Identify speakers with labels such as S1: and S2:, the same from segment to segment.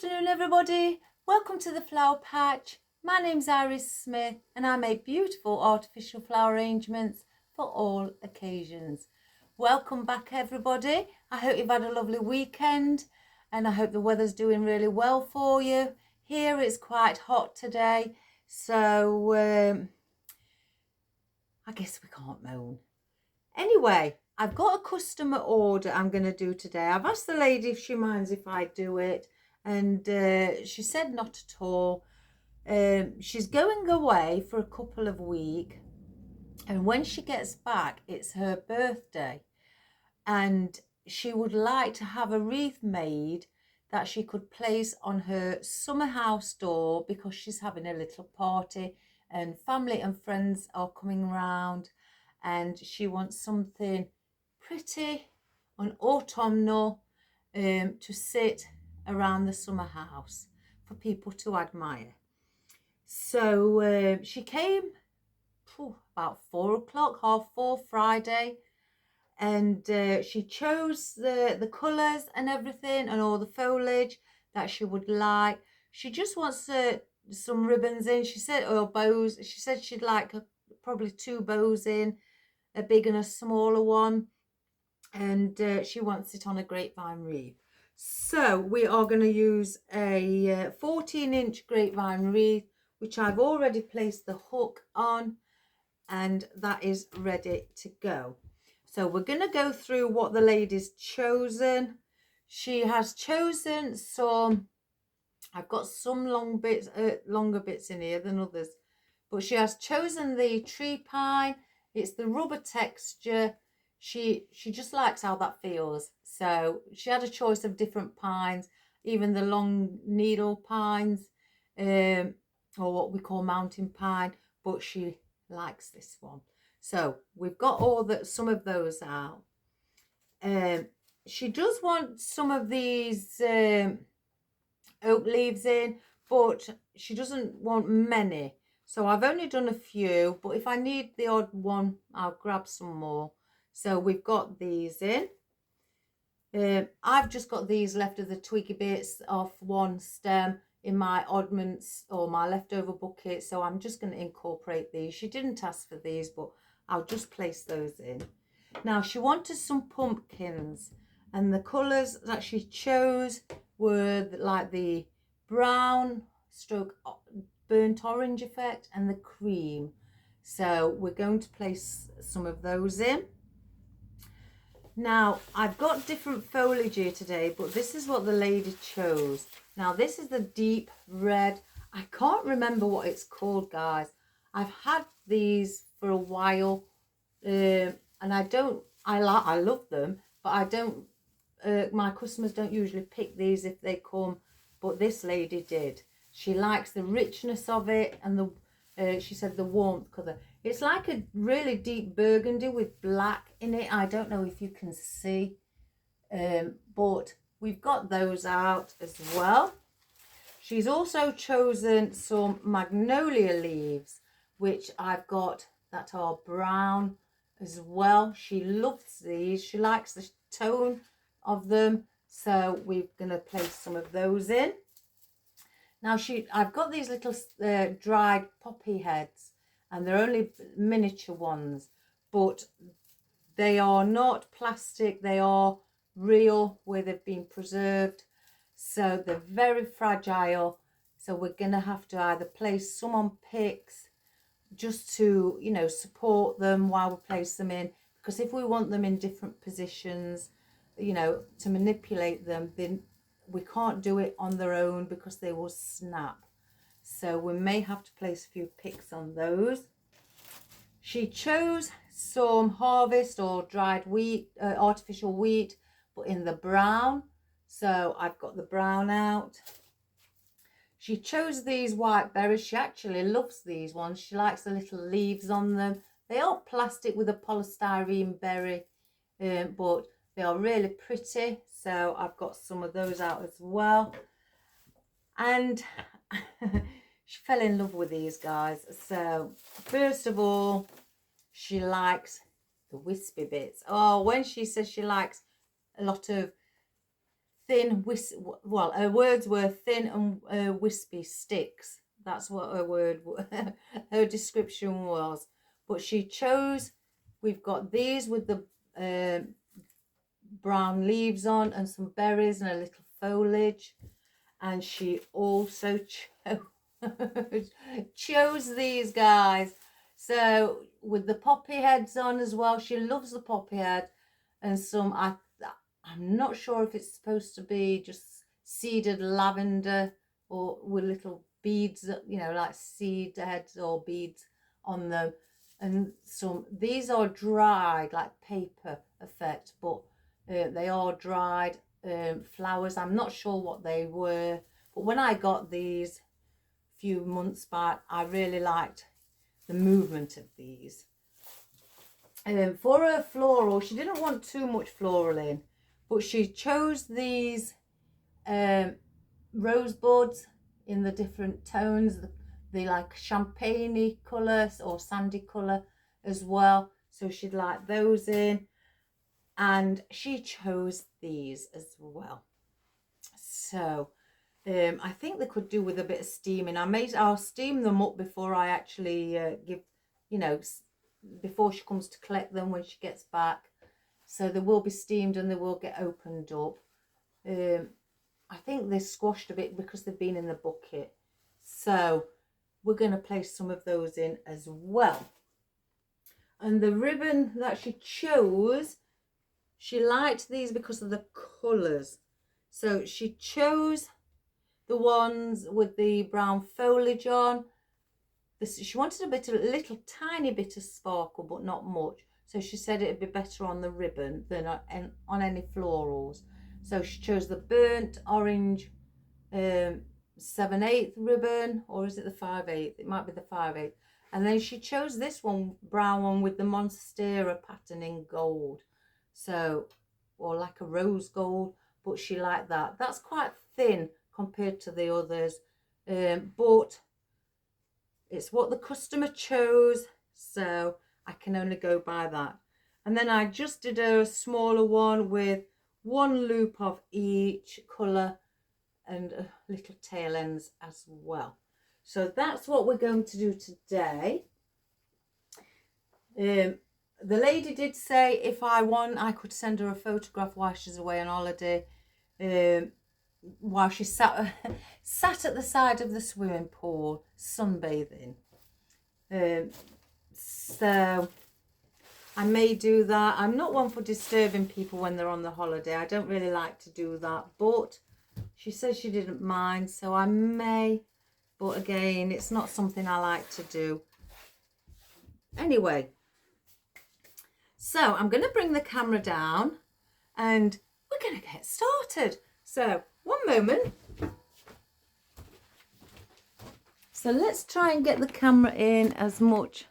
S1: afternoon, everybody. Welcome to the flower patch. My name's Iris Smith and I make beautiful artificial flower arrangements for all occasions. Welcome back, everybody. I hope you've had a lovely weekend and I hope the weather's doing really well for you. Here it's quite hot today, so I guess we can't moan. Anyway, I've got a customer order I'm going to do today. I've asked the lady if she minds if I do it, and she said not at all. She's going away for a couple of weeks, and when she gets back, it's her birthday, and she would like to have a wreath made that she could place on her summer house door because she's having a little party and family and friends are coming round, and she wants something pretty and autumnal to sit around the summer house for people to admire. So she came about 4 o'clock, 3:30 Friday, and she chose the colours and everything and all the foliage that she would like. She just wants some ribbons in, she said, or bows. She said she'd like probably 2 bows in, a big and a smaller one, and she wants it on a grapevine wreath. So we are going to use a 14-inch grapevine wreath, which I've already placed the hook on, and that is ready to go. So we're going to go through what the lady's chosen. She has chosen some, I've got some longer bits in here than others, but she has chosen the tree pine. It's the rubber texture. She just likes how that feels. So she had a choice of different pines, even the long needle pines, or what we call mountain pine, but she likes this one. So we've got some of those out. She does want some of these oak leaves in, but she doesn't want many. So I've only done a few, but if I need the odd one, I'll grab some more. So we've got these in. I've just got these left of the twiggy bits off one stem in my oddments or my leftover bucket. So I'm just going to incorporate these. She didn't ask for these, but I'll just place those in. Now she wanted some pumpkins, and the colours that she chose were like the brown stroke burnt orange effect and the cream. So we're going to place some of those in. Now I've got different foliage here today, but this is what the lady chose. Now this is the deep red. I can't remember what it's called, guys. I've had these for a while, and I love them, but I don't, my customers don't usually pick these if they come, but this lady did. She likes the richness of it, and she said the warmth colour. It's like a really deep burgundy with black in it. I don't know if you can see, but we've got those out as well. She's also chosen some magnolia leaves, which I've got that are brown as well. She loves these. She likes the tone of them. So we're going to place some of those in. Now I've got these little dried poppy heads, and they're only miniature ones, but they are not plastic. They are real, where they've been preserved. So they're very fragile. So we're going to have to either place some on picks just to, you know, support them while we place them in, because if we want them in different positions, you know, to manipulate them, then we can't do it on their own because they will snap. So we may have to place a few picks on those. She chose some harvest or dried wheat, artificial wheat, but in the brown. So I've got the brown out. She chose these white berries. She actually loves these ones. She likes the little leaves on them. They are plastic with a polystyrene berry, but they are really pretty. So I've got some of those out as well. And she fell in love with these guys. So first of all, she likes the wispy bits. Oh, when she says she likes a lot of thin, well, her words were thin and wispy sticks. That's what her her description was. But she chose, we've got these with the brown leaves on and some berries and a little foliage. And she also chose these guys. So with the poppy heads on as well, she loves the poppy head. And some, I'm not sure if it's supposed to be just seeded lavender or with little beads, you know, like seed heads or beads on them. And these are dried, like paper effect, but they are dried flowers. I'm not sure what they were, but when I got these a few months back, I really liked the movement of these. For her floral, she didn't want too much floral in, but she chose these rosebuds in the different tones, the like champagne colour or sandy colour as well. So she'd like those in. And she chose these as well. So I think they could do with a bit of steaming. I'll steam them up before I actually give, you know, before she comes to collect them when she gets back. So they will be steamed and they will get opened up. I think they're squashed a bit because they've been in the bucket. So we're going to place some of those in as well. And the ribbon that she chose, she liked these because of the colours. So she chose the ones with the brown foliage on. She wanted a little tiny bit of sparkle, but not much. So she said it'd be better on the ribbon than on any florals. So she chose the burnt orange 7/8 ribbon, or is it the 5/8? It might be the 5/8. And then she chose this one, brown one with the Monstera pattern in gold. So, or like a rose gold, but she liked that. That's quite thin compared to the others, but it's what the customer chose, so I can only go by that. And then I just did a smaller one with one loop of each colour and a little tail ends as well. So that's what we're going to do today. The lady did say if I want, I could send her a photograph while she's away on holiday, while she sat at the side of the swimming pool sunbathing. So I may do that. I'm not one for disturbing people when they're on the holiday. I don't really like to do that, but she says she didn't mind, so I may. But again, it's not something I like to do. Anyway, so I'm going to bring the camera down and we're going to get started. So one moment. So let's try and get the camera in as much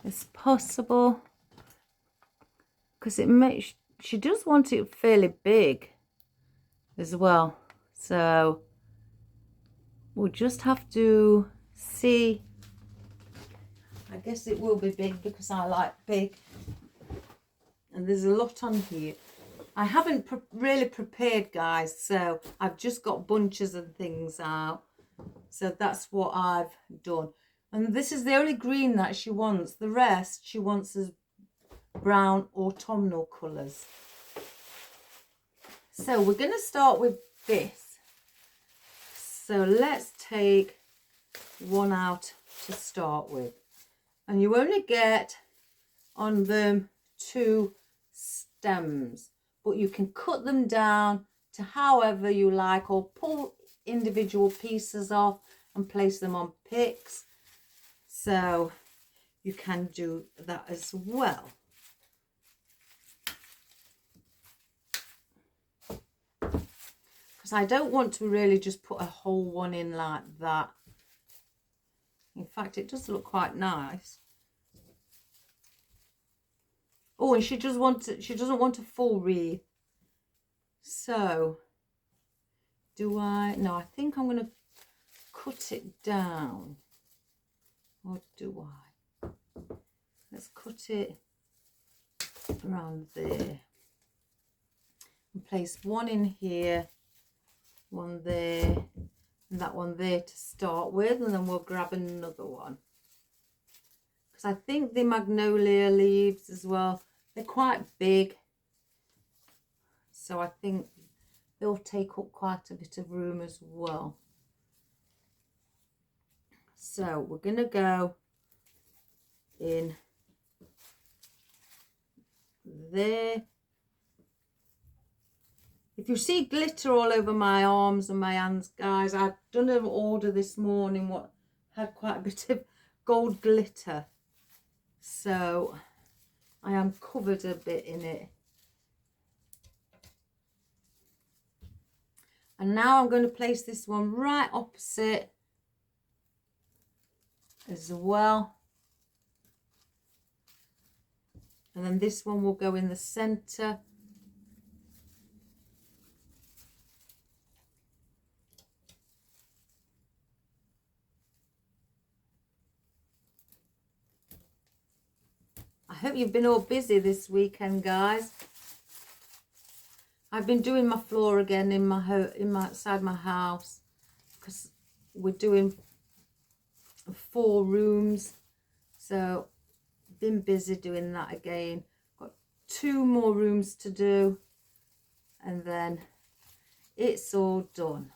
S1: as possible, because she does want it fairly big as well. So we'll just have to see. I guess it will be big because I like big. And there's a lot on here. I haven't really prepared, guys, so I've just got bunches and things out. So that's what I've done. And this is the only green that she wants. The rest she wants as brown autumnal colours. So we're going to start with this. So let's take one out to start with. And you only get on them 2 stems, but you can cut them down to however you like, or pull individual pieces off and place them on picks. So you can do that as well. Because I don't want to really just put a whole one in like that. In fact, it does look quite nice. Oh, and she doesn't want a full wreath. So, no, I think I'm going to cut it down. Or do I? Let's cut it around there. And place one in here one there, and that one there to start with, and then we'll grab another one. Because I think the magnolia leaves as well, they're quite big. So I think they'll take up quite a bit of room as well. So we're going to go in there. If you see glitter all over my arms and my hands, guys, I've done an order this morning what had quite a bit of gold glitter. So I am covered a bit in it. And now I'm going to place this one right opposite as well. And then this one will go in the center. I hope you've been all busy this weekend, guys. I've been doing my floor again in my outside my house because we're doing 4 rooms. So been busy doing that again. Got 2 more rooms to do and then it's all done.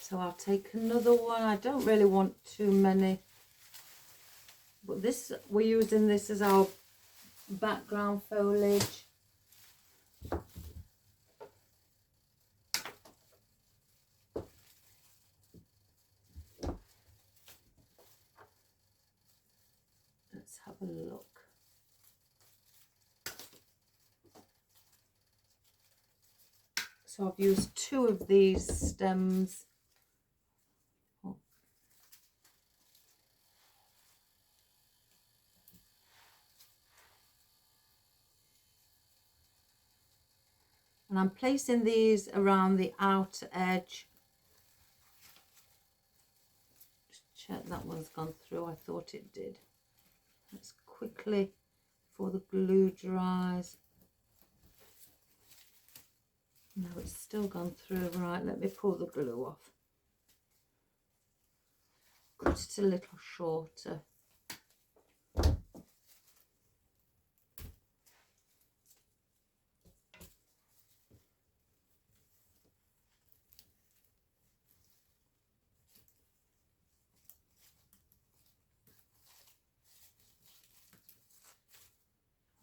S1: So I'll take another one. I don't really want too many, but this, we're using this as our background foliage. Let's have a look. So I've used 2 of these stems. And I'm placing these around the outer edge. Just check that one's gone through. I thought it did. Let's quickly, before the glue dries. No, it's still gone through. Right, let me pull the glue off. Cut it a little shorter.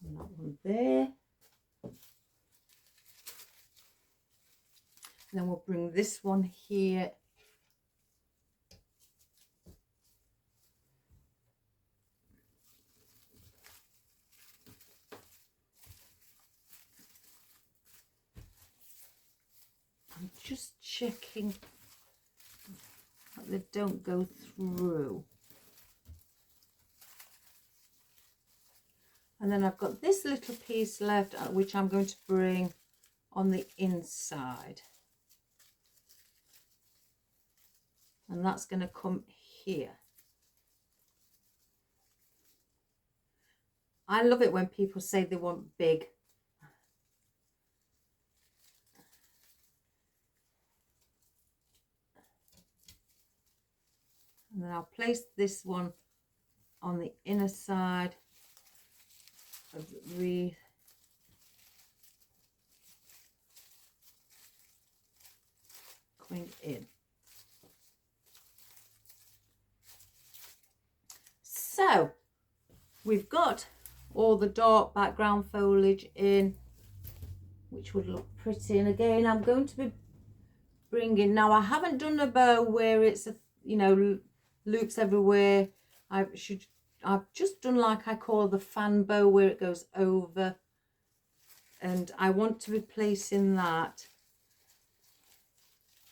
S1: And that one there. And then we'll bring this one here. I'm just checking that they don't go through. And then I've got this little piece left, which I'm going to bring on the inside. And that's going to come here. I love it when people say they want big. And then I'll place this one on the inner side of the wreath. Coming in. So we've got all the dark background foliage in, which would look pretty. And again, I'm going to be bringing, now I haven't done a bow where it's, you know, loops everywhere. I've just done like I call the fan bow, where it goes over, and I want to be placing that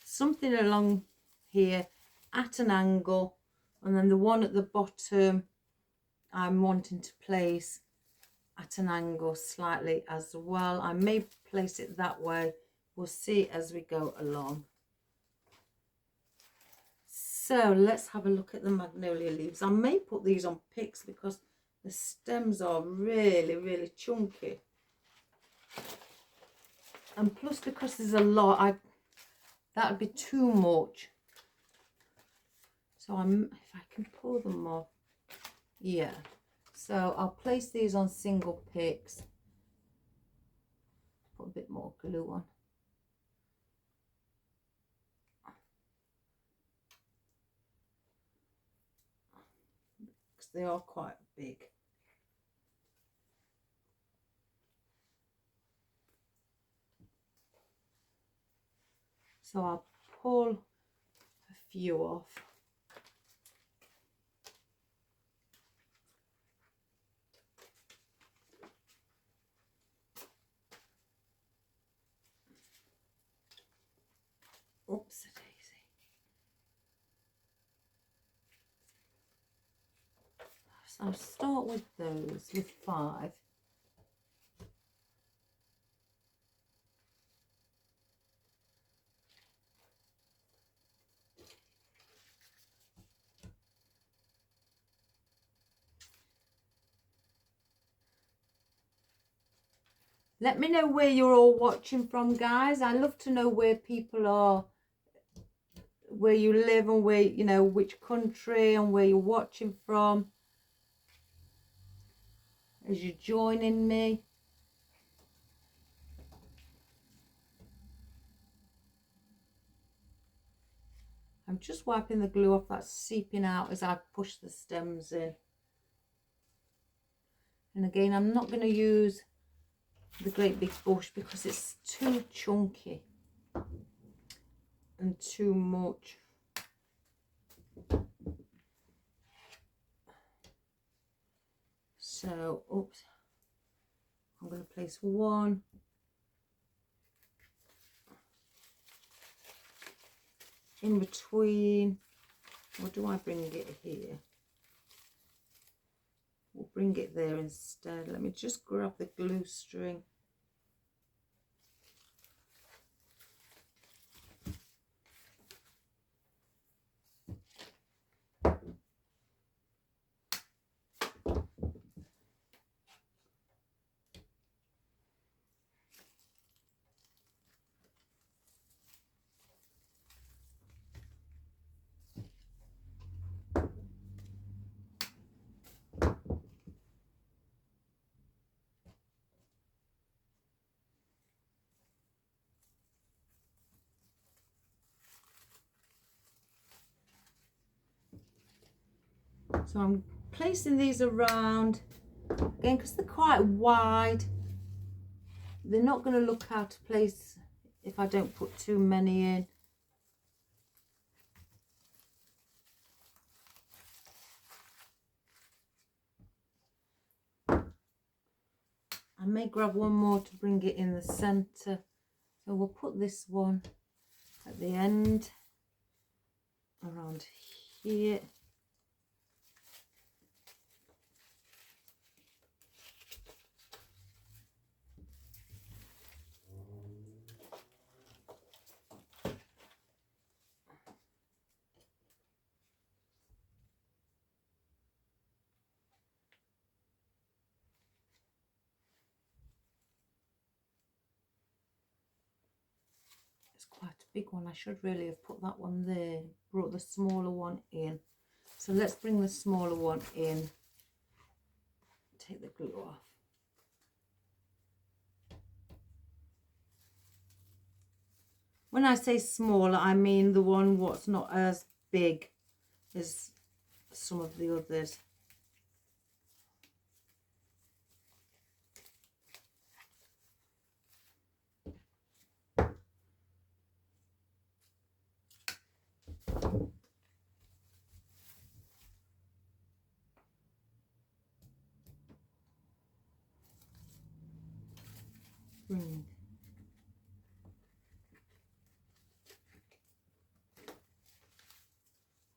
S1: something along here at an angle, and then the one at the bottom I'm wanting to place at an angle slightly as well. I may place it that way. We'll see as we go along. So let's have a look at the magnolia leaves. I may put these on picks because the stems are really, really chunky. And plus, because there's a lot, that would be too much. So if I can pull them off, yeah. So I'll place these on single picks. Put a bit more glue on. Because they are quite big. So I'll pull a few off. Oops, a daisy. So I'll start with those, with 5. Let me know where you're all watching from, guys. I love to know where people are, where you live, and where, you know, which country and where you're watching from as you're joining me. I'm just wiping the glue off that's seeping out as I push the stems in. And again, I'm not going to use the great big bush because it's too chunky and too much. So, oops, I'm going to place one. In between, or do I bring it here? We'll bring it there instead. Let me just grab the glue string. So I'm placing these around, again, because they're quite wide. They're not going to look out of place if I don't put too many in. I may grab one more to bring it in the center. So we'll put this one at the end, around here. It's quite a big one. I should really have put that one there, brought the smaller one in. So let's bring the smaller one in. Take the glue off. When I say smaller, I mean the one what's not as big as some of the others.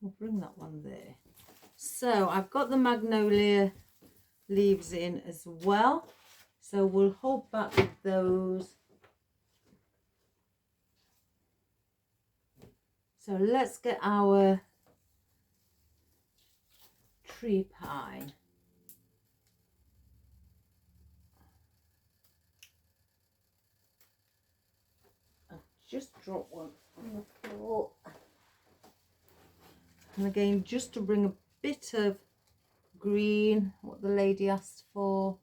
S1: We'll bring that one there. So I've got the magnolia leaves in as well. So we'll hold back with those. So let's get our tree pine. just drop one on the floor. And again, just to bring a bit of green, what the lady asked for.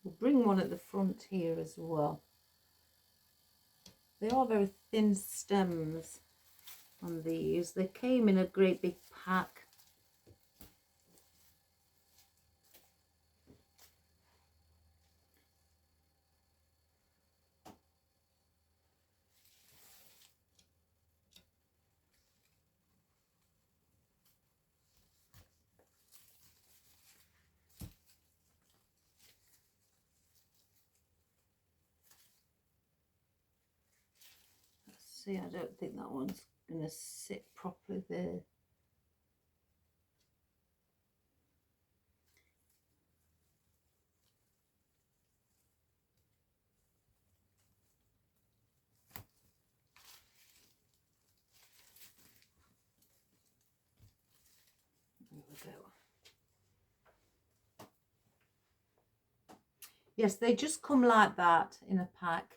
S1: We'll bring one at the front here as well. They are very thin stems on these. They came in a great big pack. See, I don't think that one's going to sit properly there. There we go. Yes, they just come like that in a pack.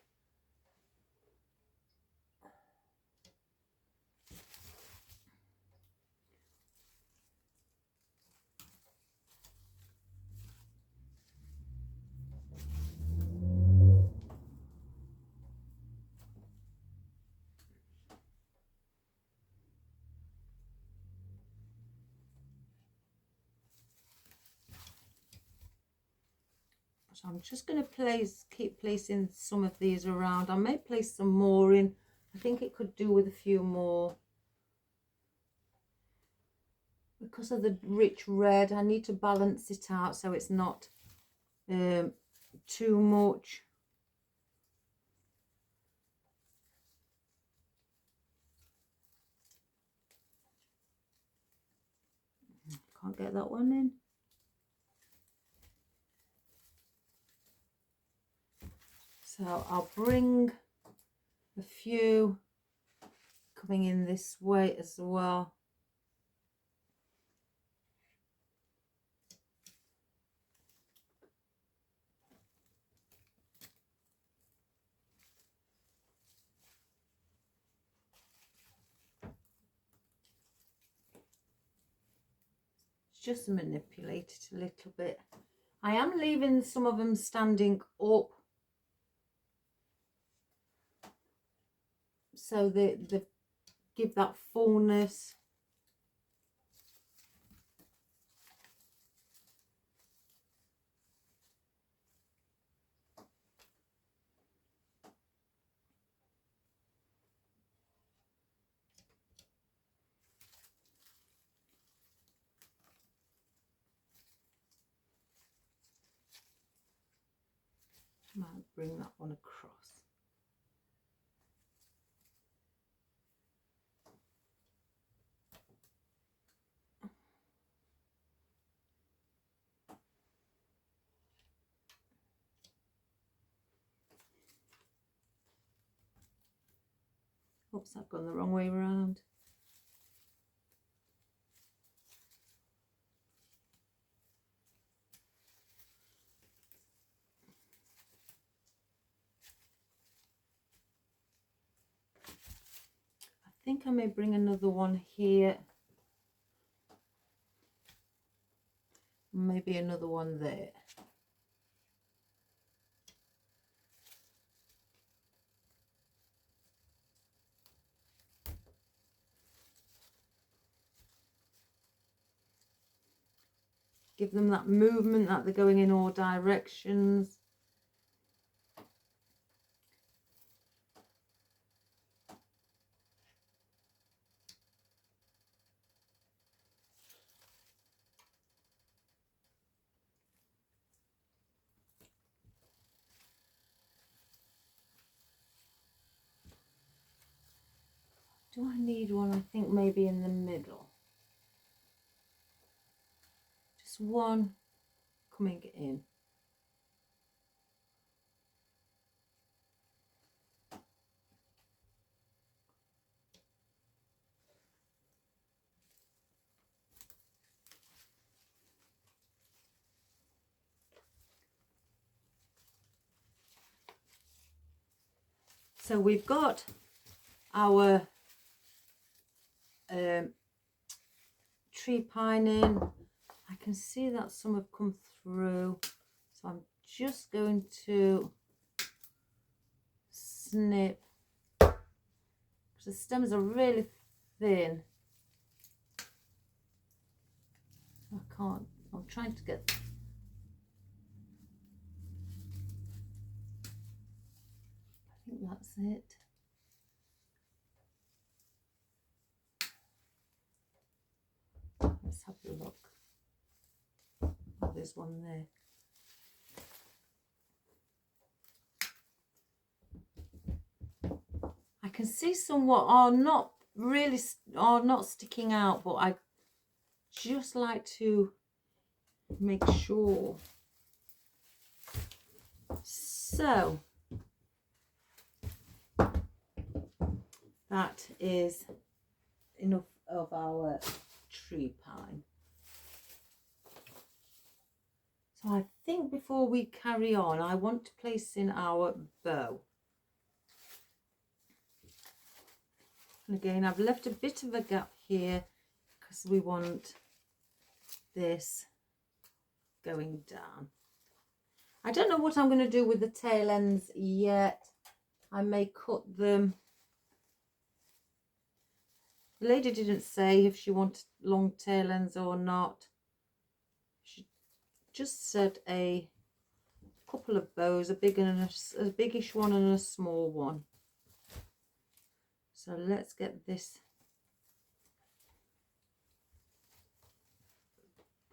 S1: So I'm just going to keep placing some of these around. I may place some more in. I think it could do with a few more. Because of the rich red, I need to balance it out so it's not too much. Can't get that one in. So I'll bring a few coming in this way as well. Just manipulate it a little bit. I am leaving some of them standing up so they give that fullness. Might bring that one across. Oops, I've gone the wrong way around. I think I may bring another one here. Maybe another one there. Give them that movement that they're going in all directions. Do I need one? I think maybe in the middle. Just one coming in. So we've got our tree pine in. I can see that some have come through, so I'm just going to snip, because the stems are really thin. I can't, I'm trying to get, I think that's it. Let's have a look. Oh, there's one there. I can see some what are not really, are not sticking out, but I just like to make sure. So that is enough of our tree pine. So I think before we carry on, I want to place in our bow. And again, I've left a bit of a gap here because we want this going down. I don't know what I'm going to do with the tail ends yet. I may cut them. The lady didn't say if she wanted long tail ends or not. She just said a couple of bows, a big and a biggish one and a small one. So let's get this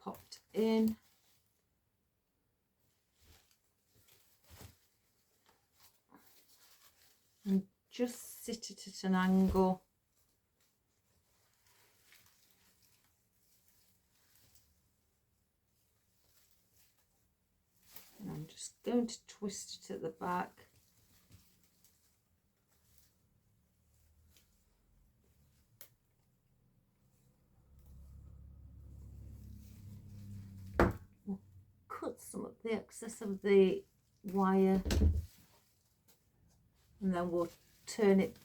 S1: popped in. And just sit it at an angle. And I'm just going to twist it at the back. We'll cut some of the excess of the wire, and then we'll turn it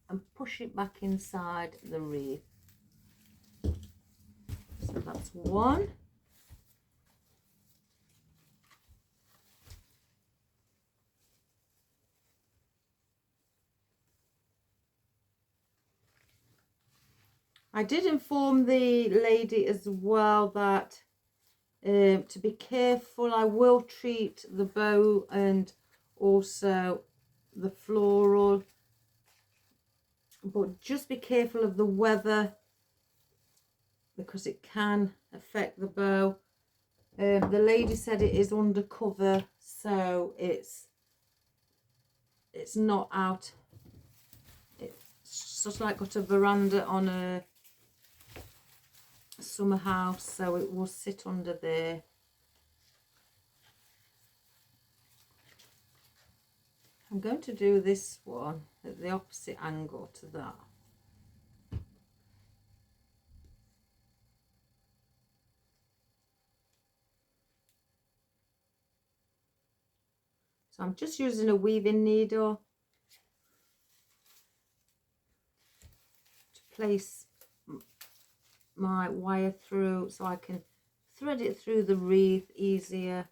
S1: and push it back inside the wreath. So that's one. I did inform the lady as well that to be careful. I will treat the bow and also the floral, but just be careful of the weather because it can affect the bow. The lady said it is undercover, so it's not out. It's sort of like got a veranda on a summer house, so it will sit under there. I'm going to do this one at the opposite angle to that. So I'm just using a weaving needle to place my wire through so I can thread it through the wreath easier.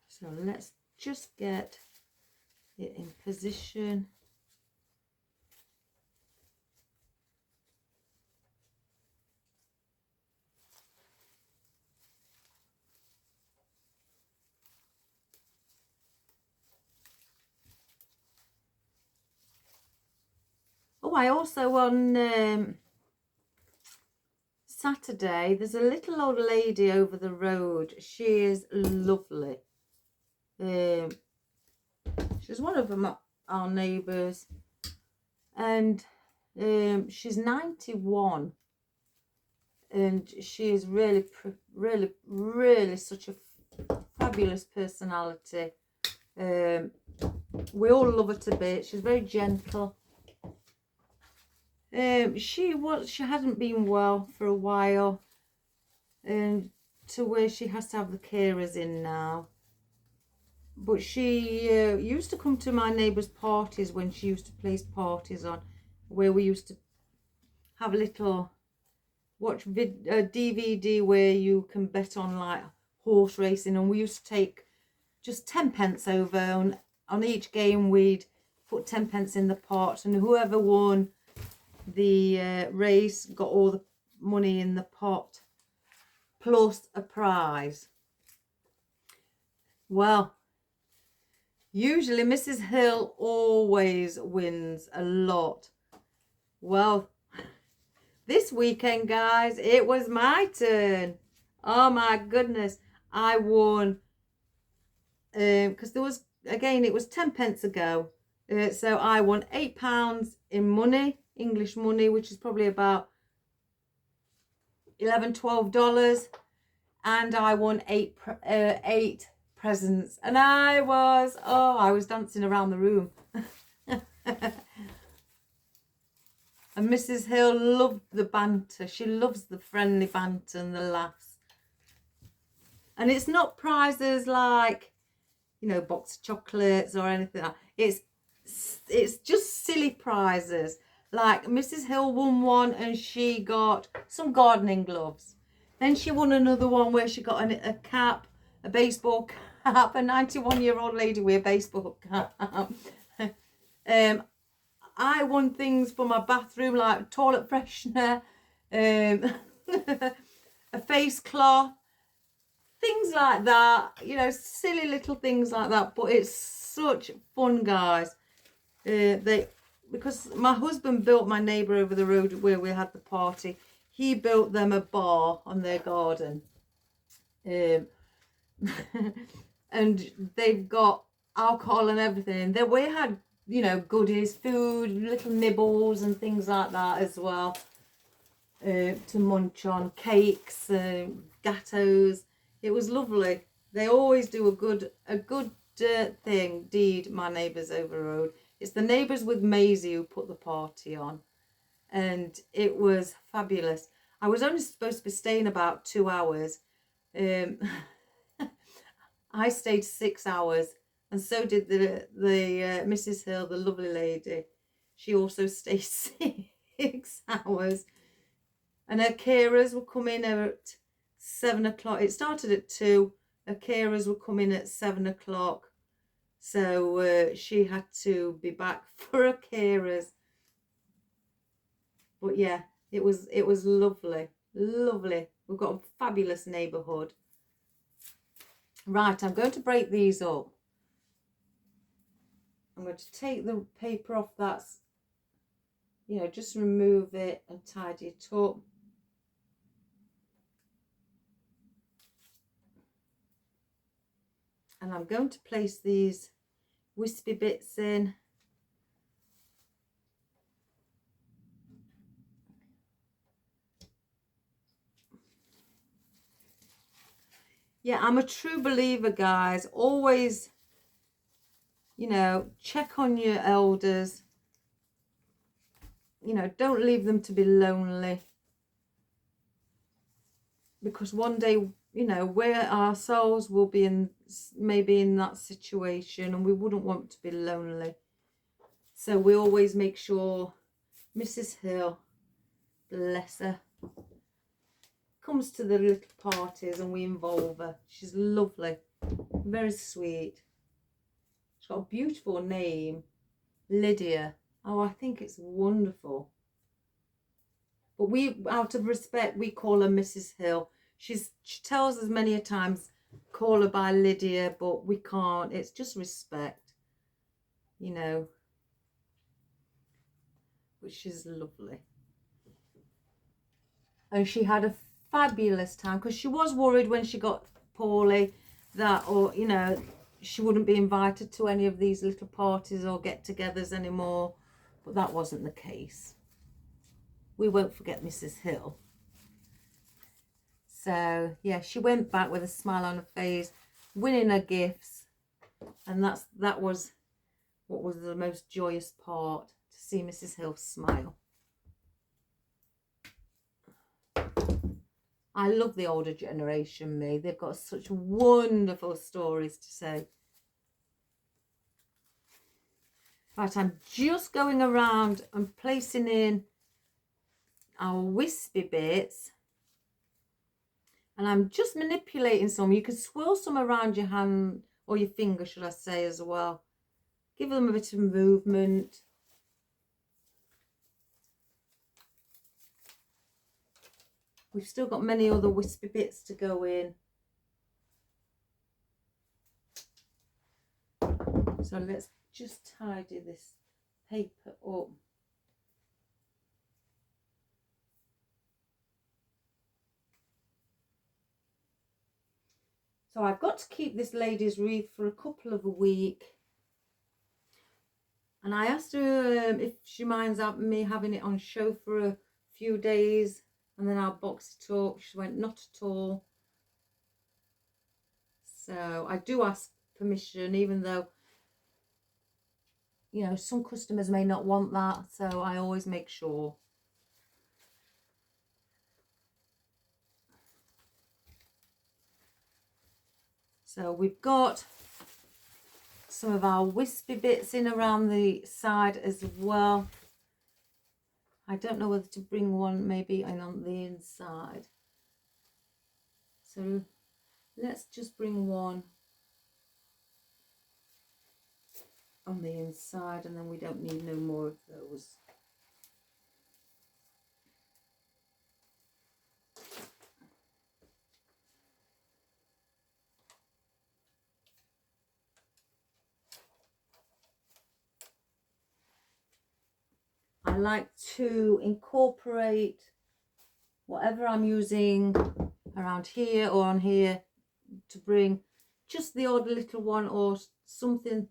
S1: So let's just get it in position. Oh, I also on Saturday, there's a little old lady over the road. She is lovely. She's one of our neighbours, and she's 91, and she is really such a fabulous personality. We all love her to bits. She's very gentle. She hadn't been well for a while, to where she has to have the carers in now. But she used to come to my neighbour's parties when she used to place parties on, where we used to have a little DVD where you can bet on like horse racing, and we used to take just 10 pence over on each game. We'd put 10 pence in the pot, and whoever won the race got all the money in the pot plus a prize. Well, usually Mrs. Hill always wins a lot. Well, this weekend, guys, it was my turn. Oh my goodness, I won. Because there was, again, it was 10 pence a go. So I won £8 in money, English money, which is probably about $11-12. And I won eight presents. And I was dancing around the room. And Mrs. Hill loved the banter. She loves the friendly banter and the laughs. And it's not prizes like, you know, box of chocolates or anything like that. It's just silly prizes. Like Mrs. Hill won one and she got some gardening gloves. Then she won another one where she got a cap, a baseball cap, a 91-year-old lady with a baseball cap. I won things for my bathroom like toilet freshener, a face cloth, things like that, you know, silly little things like that. But it's such fun, guys. Because my husband built my neighbour over the road where we had the party, he built them a bar on their garden. And they've got alcohol and everything. We had, you know, goodies, food, little nibbles and things like that as well, to munch on, cakes, gatos. It was lovely. They always do a good deed, my neighbours over the road. It's the neighbours with Maisie who put the party on, and it was fabulous. I was only supposed to be staying about 2 hours. I stayed 6 hours. And so did the Mrs. Hill, the lovely lady. She also stayed 6 hours. And her carers would come in at 7 o'clock. It started at 2. Her carers would come in at 7 o'clock. So she had to be back for her carers. But yeah, it was lovely. Lovely. We've got a fabulous neighbourhood. Right, I'm going to break these up. I'm going to take the paper off that's, you know, just remove it and tidy it up. And I'm going to place these wispy bits in. Yeah, I'm a true believer, guys. Always, you know, check on your elders. You know, don't leave them to be lonely. Because one day, you know, we ourselves will be maybe in that situation, and we wouldn't want to be lonely. So we always make sure Mrs. Hill, bless her, comes to the little parties and we involve her. She's lovely, very sweet. She's got a beautiful name, Lydia. Oh, I think it's wonderful. But we, out of respect, we call her Mrs. Hill. She tells us many a times, call her by Lydia, but we can't. It's just respect, you know. But she's lovely. And she had a fabulous time, because she was worried when she got poorly that, or, you know, she wouldn't be invited to any of these little parties or get-togethers anymore. But that wasn't the case. We won't forget Mrs. Hill. So, yeah, she went back with a smile on her face. winning her gifts, and that was what was the most joyous part, to see Mrs. Hill smile. I love the older generation, me. They've got such wonderful stories to say. Right, I'm just going around and placing in our wispy bits. And I'm just manipulating some. You can swirl some around your hand, or your finger, should I say, as well. Give them a bit of movement. We've still got many other wispy bits to go in. So let's just tidy this paper up. So I've got to keep this lady's wreath for a couple of a week. And I asked her if she minds me having it on show for a few days, and then I'll box it up. She went, not at all. So I do ask permission, even though, you know, some customers may not want that. So I always make sure. So we've got some of our wispy bits in around the side as well. I don't know whether to bring one maybe in on the inside. So let's just bring one on the inside, and then we don't need no more of those. I like to incorporate whatever I'm using around here or on here to bring just the odd little one or something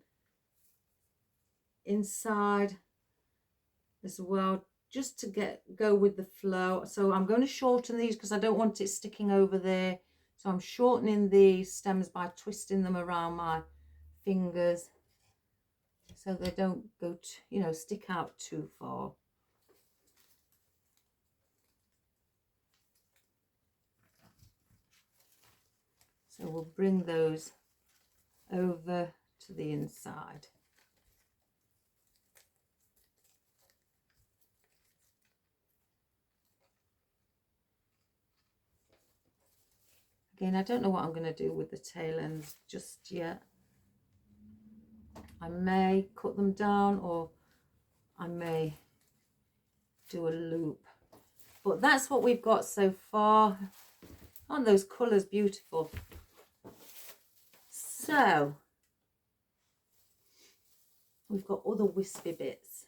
S1: inside as well, just to go with the flow. So I'm going to shorten these because I don't want it sticking over there. So I'm shortening the stems by twisting them around my fingers so they don't go stick out too far. So we'll bring those over to the inside. Again, I don't know what I'm going to do with the tail ends just yet. I may cut them down, or I may do a loop. But that's what we've got so far. Aren't those colours beautiful? So we've got other wispy bits.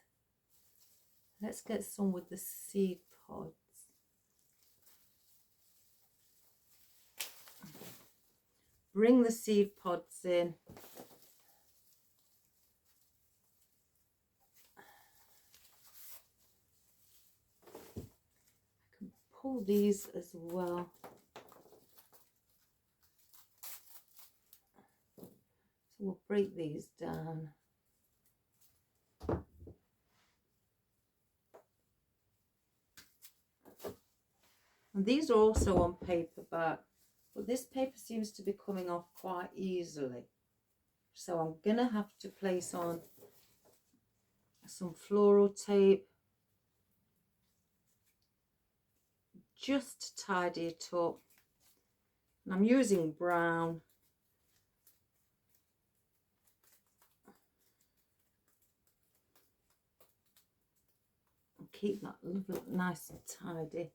S1: Let's get some with the seed pods. Bring the seed pods in. I can pull these as well. So we'll break these down. And these are also on paperback, but this paper seems to be coming off quite easily. So I'm going to have to place on some floral tape just to tidy it up. And I'm using brown. And keep that look nice and tidy.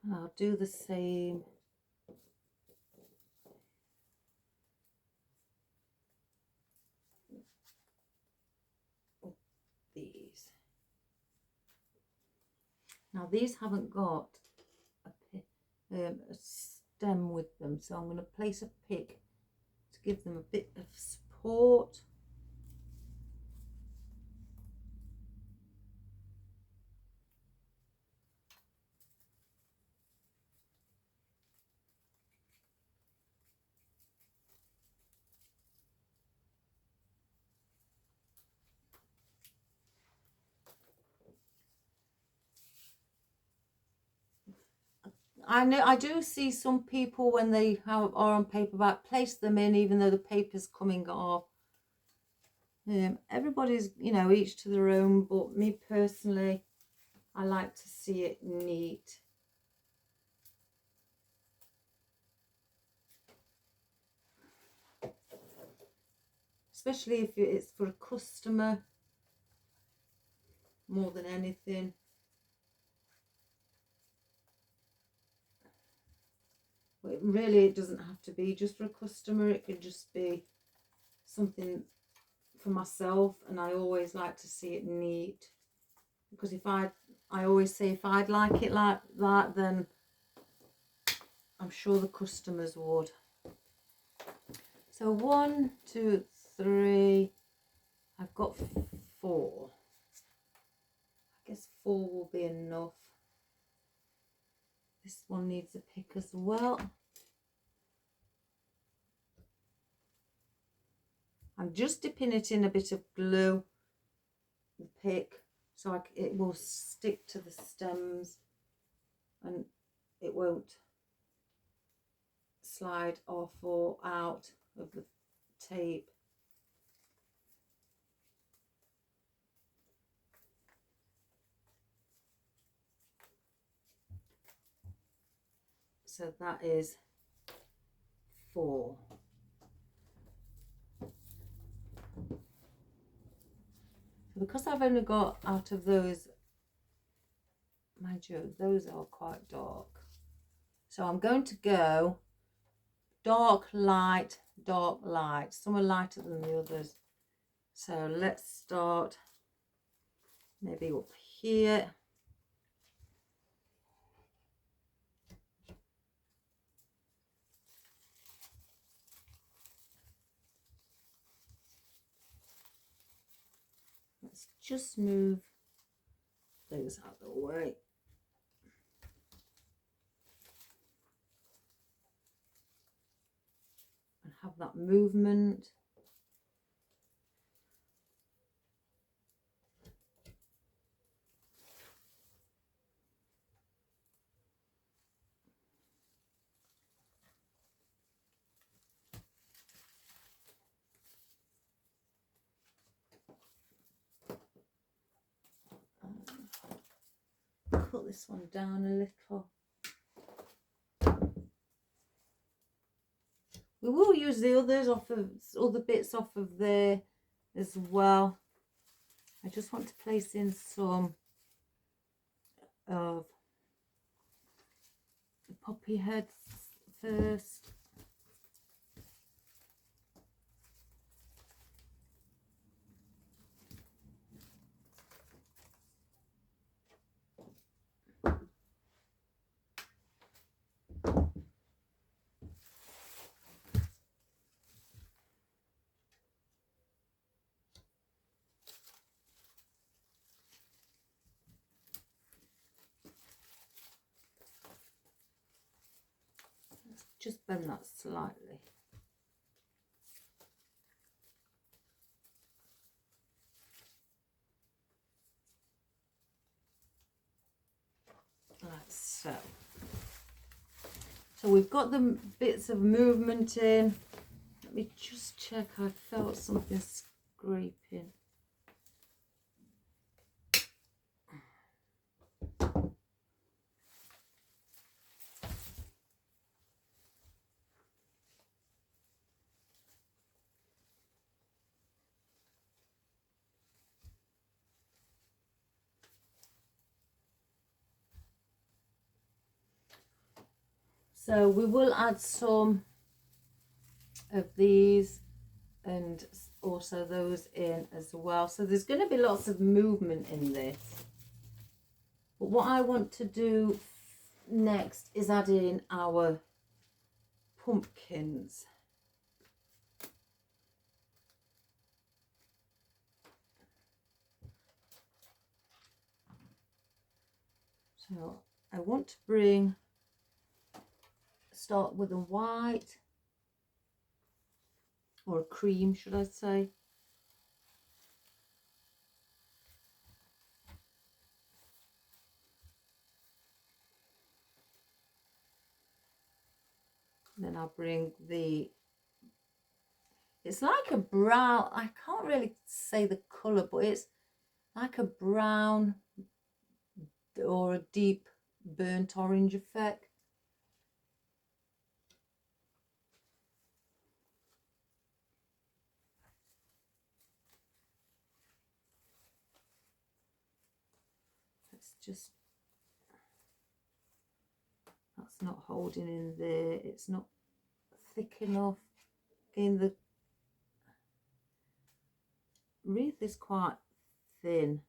S1: And I'll do the same with these. Now these haven't got a stem with them, so I'm going to place a pick to give them a bit of support. I know I do see some people when they are on paperback place them in even though the paper's coming off. Everybody's, you know, each to their own, but me personally, I like to see it neat. Especially if it's for a customer more than anything. But it doesn't have to be just for a customer. It could just be something for myself, and I always like to see it neat, because I always say if I'd like it like that, then I'm sure the customers would. So 1, 2, 3, I've got 4. I guess 4 will be enough. This one needs a pick as well. I'm just dipping it in a bit of glue, the pick, so it will stick to the stems and it won't slide off or out of the tape. So that is 4. Because I've only got out of those, mind you, those are quite dark. So I'm going to go dark, light, dark, light. Some are lighter than the others. So let's start maybe up here. Let's just move those out of the way. And have that movement. Cut this one down a little. We will use the others off of other bits off of there as well. I just want to place in some of the poppy heads first. Just bend that slightly. Like so. So we've got the bits of movement in. Let me just check. I felt something scraping. So we will add some of these and also those in as well. So there's going to be lots of movement in this. But what I want to do next is add in our pumpkins. So I want to start with a white, or a cream should I say. then I'll bring the, it's like a brown, I can't really say the colour, but it's like a brown or a deep burnt orange effect. Let's just, that's not holding in there, it's not thick enough. Again, the wreath is quite thin.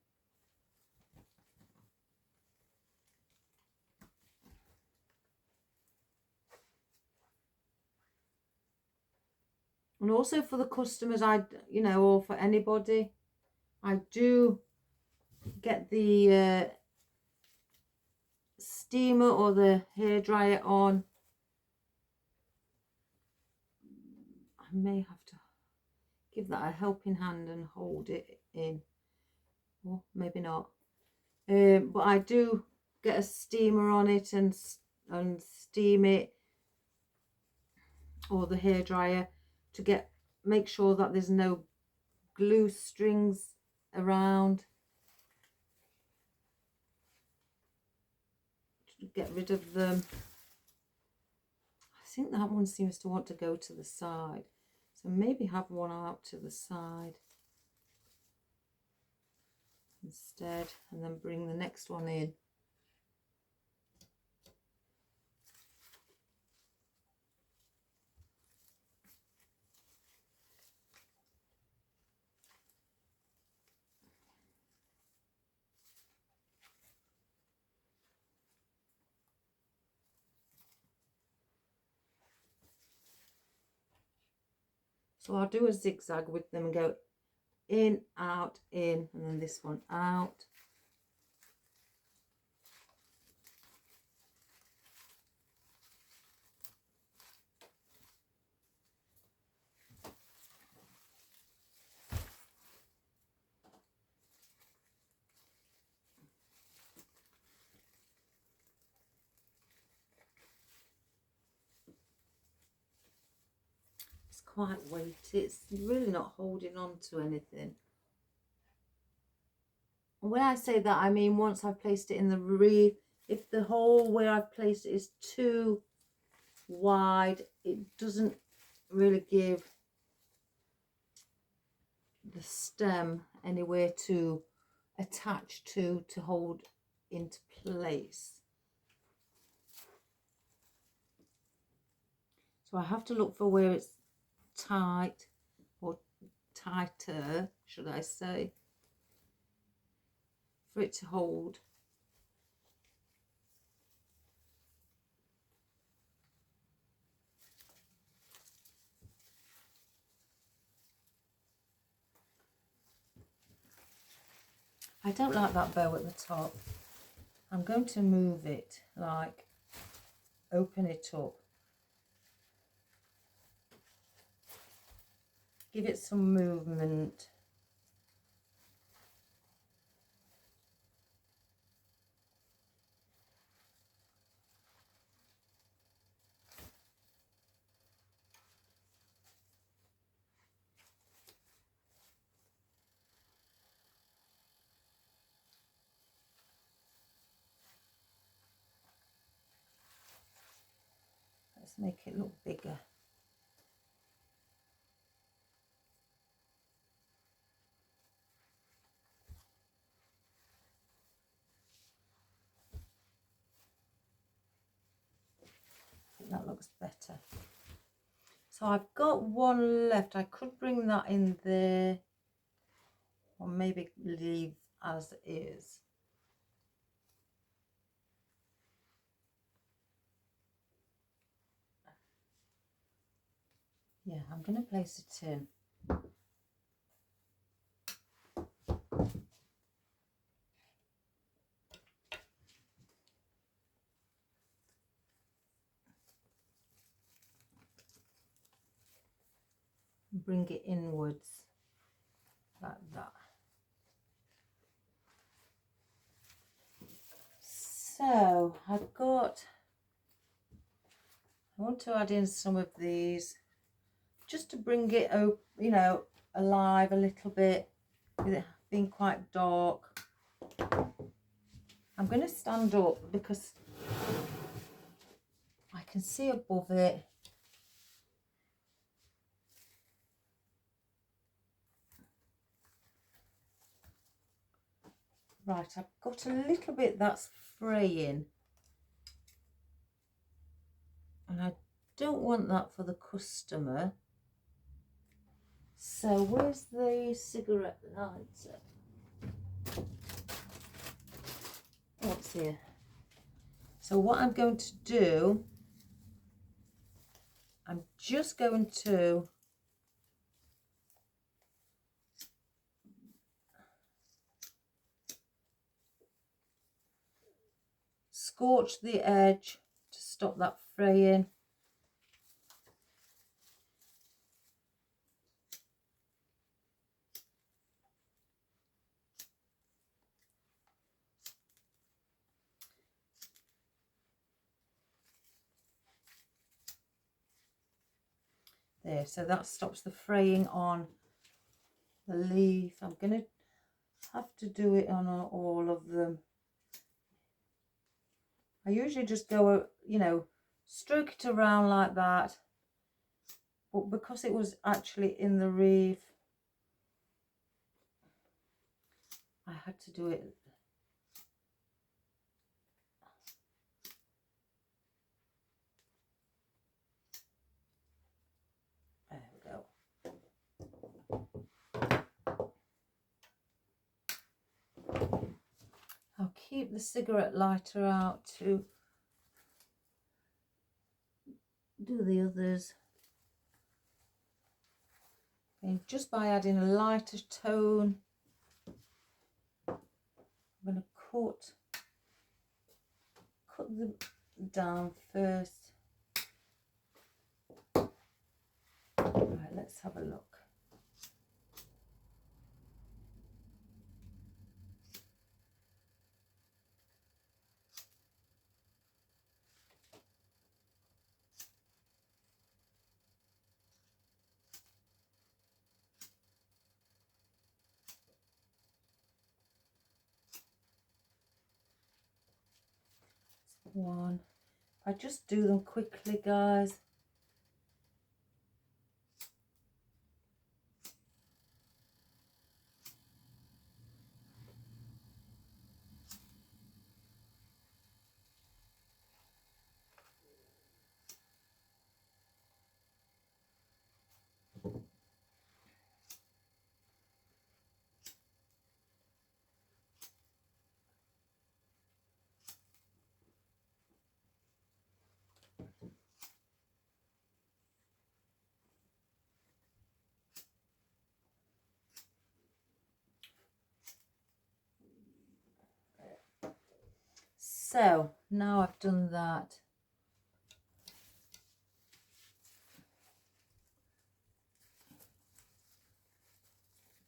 S1: And also for the customers, you know, or for anybody, I do get the steamer or the hairdryer on. I may have to give that a helping hand and hold it in, or maybe not. But I do get a steamer on it and steam it, or the hairdryer, to make sure that there's no glue strings around, to get rid of them. I think that one seems to want to go to the side, so maybe have one out to the side instead, and then bring the next one in. So I'll do a zigzag with them and go in, out, in, and then this one out. It's quite weighty, it's really not holding on to anything. When I say that, I mean once I've placed it in the wreath, if the hole where I've placed it is too wide, it doesn't really give the stem anywhere to attach to hold into place. So I have to look for where it's tight, or tighter, should I say, for it to hold. I don't like that bow at the top. I'm going to move it, like open it up, give it some movement. Let's make it look bigger. I think that looks better. So I've got one left. I could bring that in there, or maybe leave as is. Yeah, I'm going to place it in. Bring it inwards like that. So I've got I want to add in some of these just to bring it, you know, alive a little bit, with it being quite dark. I'm going to stand up because I can see above it. Right, I've got a little bit that's fraying, and I don't want that for the customer. So where's the cigarette lighter? What's here? So what I'm going to do, I'm just going to scorch the edge to stop that fraying. There, so that stops the fraying on the leaf. I'm going to have to do it on all of them. I usually just go, you know, stroke it around like that, but because it was actually in the wreath, I had to do it. There we go. I'll keep the cigarette lighter out to do the others. And just by adding a lighter tone, I'm going to cut them down first. Right, let's have a look. One. I just do them quickly, guys. So now I've done that,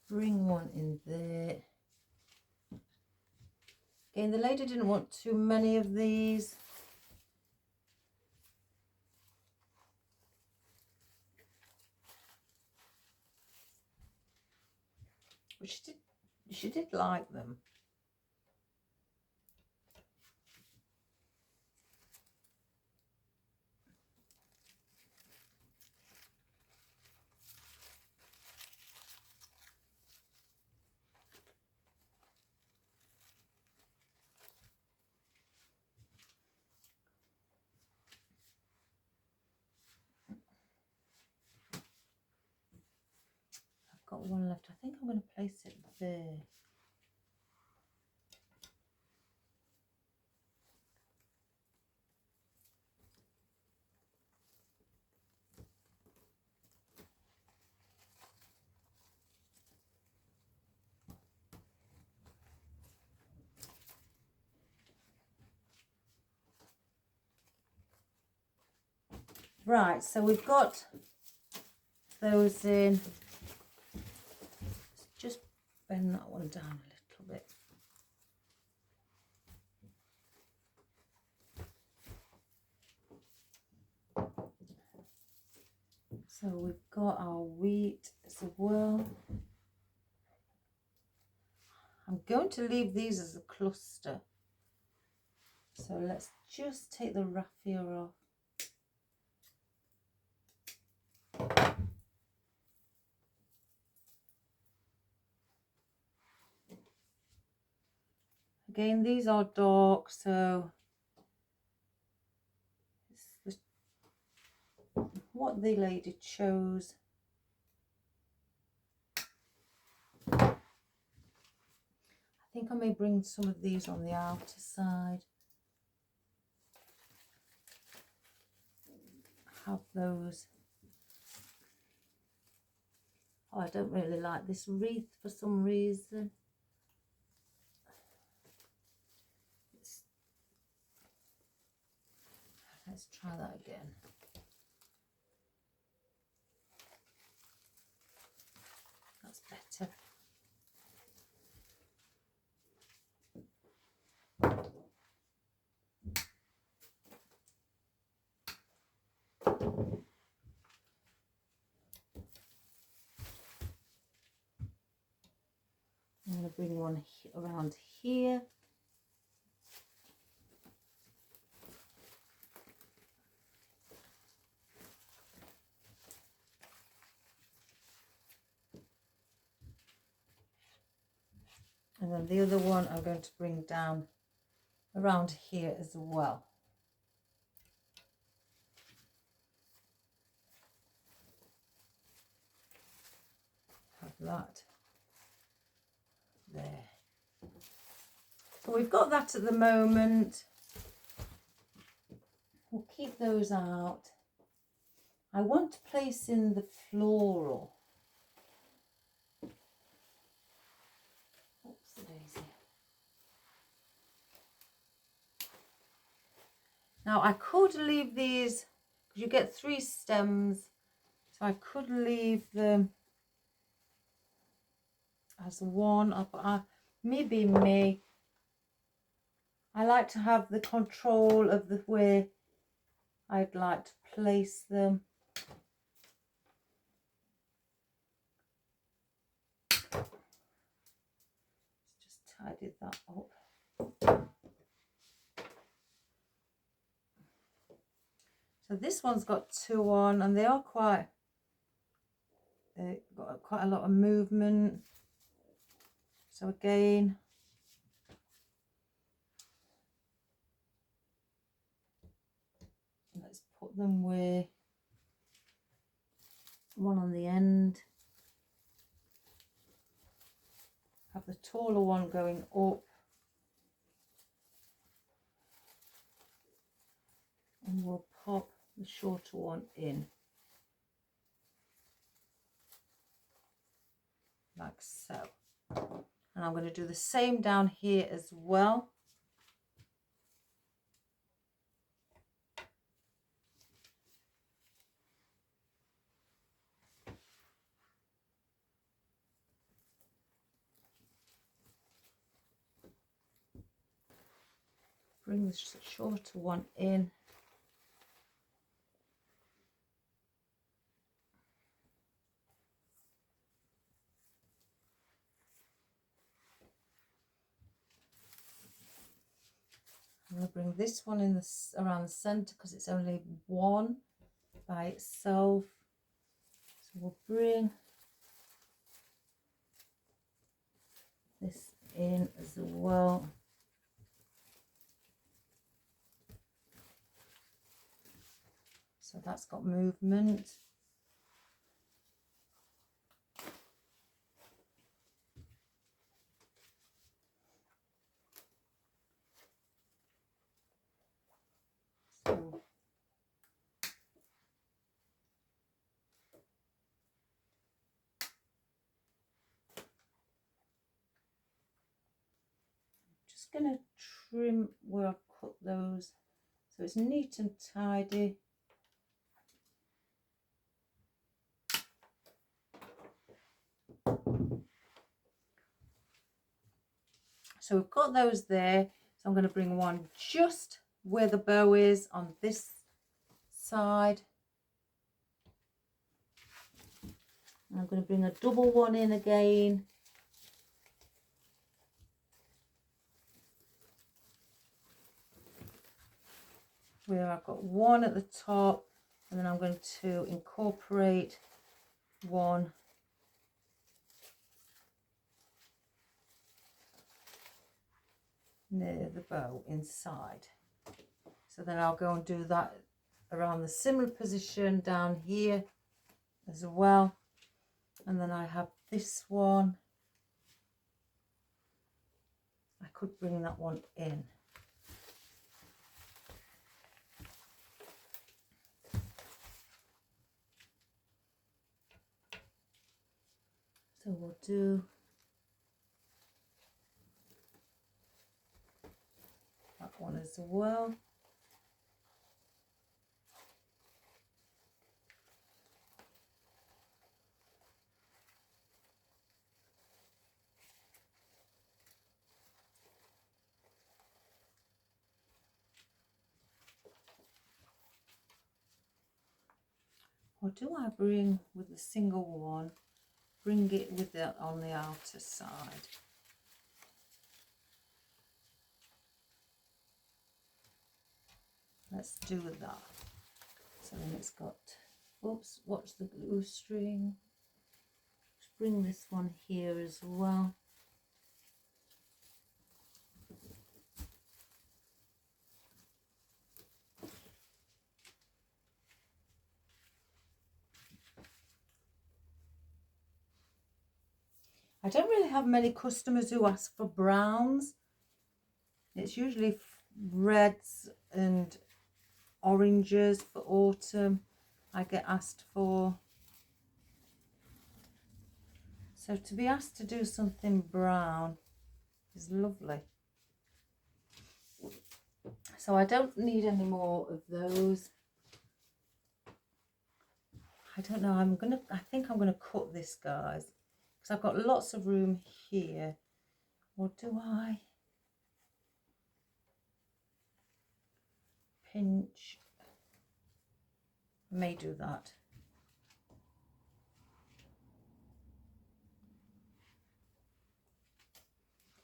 S1: bring one in there. Again, the lady didn't want too many of these. But she did like them. I've got one left. I think I'm going to place it there. Right, so we've got those in. Just bend that one down a little bit. So we've got our wheat as well. I'm going to leave these as a cluster. So let's just take the raffia off. Again, these are dark, so it's what the lady chose. I think I may bring some of these on the outer side. Have those. Oh, I don't really like this wreath for some reason. Let's try that again. That's better. I'm going to bring one around here. And then the other one I'm going to bring down around here as well. Have that there. So we've got that at the moment. We'll keep those out. I want to place in the floral. Oops, daisy. Now I could leave these, because you get 3 stems, so I could leave them as one. Maybe me. I like to have the control of the way I'd like to place them. Just tidy that up. So this one's got 2 on, and they are got quite a lot of movement. So again, let's put them where one on the end. Have the taller one going up. And we'll pop the shorter one in. Like so. And I'm going to do the same down here as well. Bring the shorter one in. I'm going to bring this one in around the centre, because it's only one by itself. So we'll bring this in as well. So that's got movement. So just going to trim where I've cut those so it's neat and tidy. So we've got those there. So I'm going to bring one just where the bow is on this side. I'm going to bring a double one in again. Where I've got one at the top, and then I'm going to incorporate one near the bow inside. So then I'll go and do that around the similar position down here as well. And then I have this one. I could bring that one in. So we'll do that one as well. Or do I bring with the single one, bring it with it on the outer side? Let's do that. So then it's got, oops, watch the glue string. Just bring this one here as well. I don't really have many customers who ask for browns. It's usually reds and oranges for autumn I get asked for. So to be asked to do something brown is lovely. So I don't need any more of those. I don't know, I think I'm gonna cut this, guys, because I've got lots of room here. Or do I pinch? I may do that.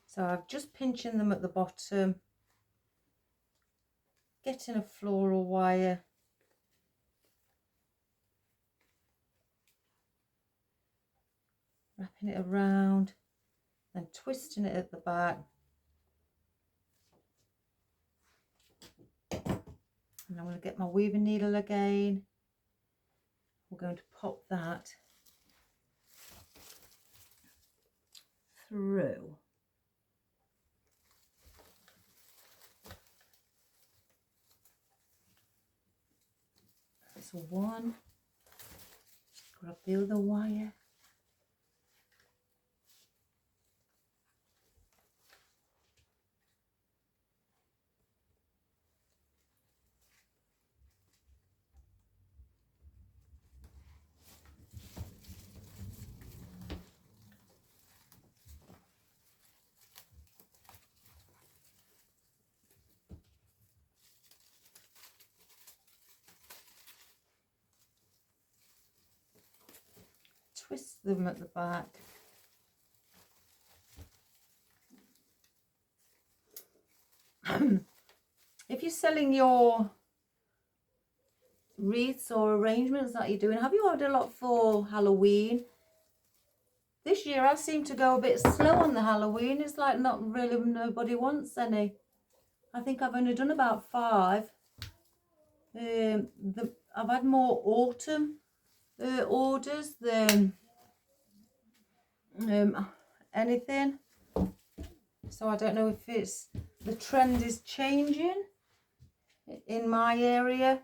S1: So I'm just pinching them at the bottom, getting a floral wire, wrapping it around, then twisting it at the back. And I'm going to get my weaving needle again. We're going to pop that through. That's one. Grab the other wire. Twist them at the back. If you're selling your wreaths or arrangements that you're doing, have you ordered a lot for Halloween? This year I seem to go a bit slow on the Halloween. It's like not really, nobody wants any. I think I've only done about 5. I've had more autumn orders than anything. So I don't know if it's the trend is changing in my area.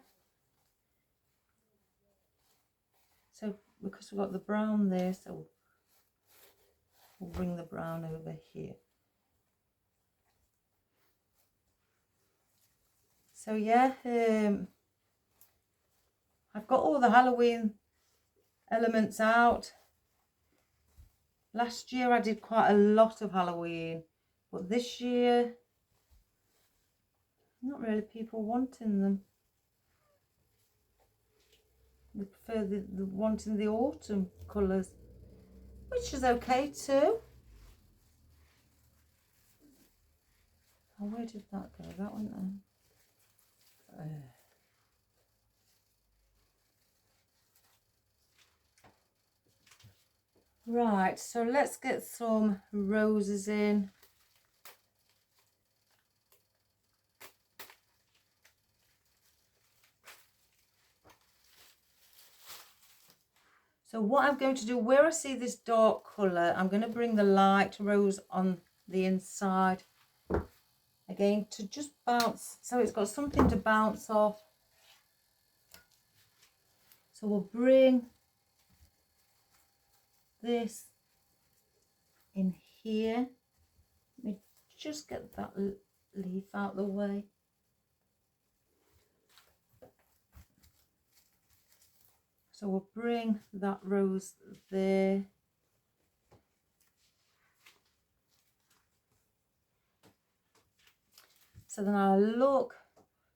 S1: So because we've got the brown there, so we'll bring the brown over here. So yeah, I've got all the Halloween elements out. Last year I did quite a lot of Halloween, but this year not really people wanting them. We prefer the wanting the autumn colours, which is okay too. Oh, where did that go? That one then. Right, so let's get some roses in. So what I'm going to do, where I see this dark colour, I'm going to bring the light rose on the inside. Again, to just bounce, so it's got something to bounce off. So we'll bring this in here. Let me just get that leaf out of the way. So we'll bring that rose there. So then I'll look,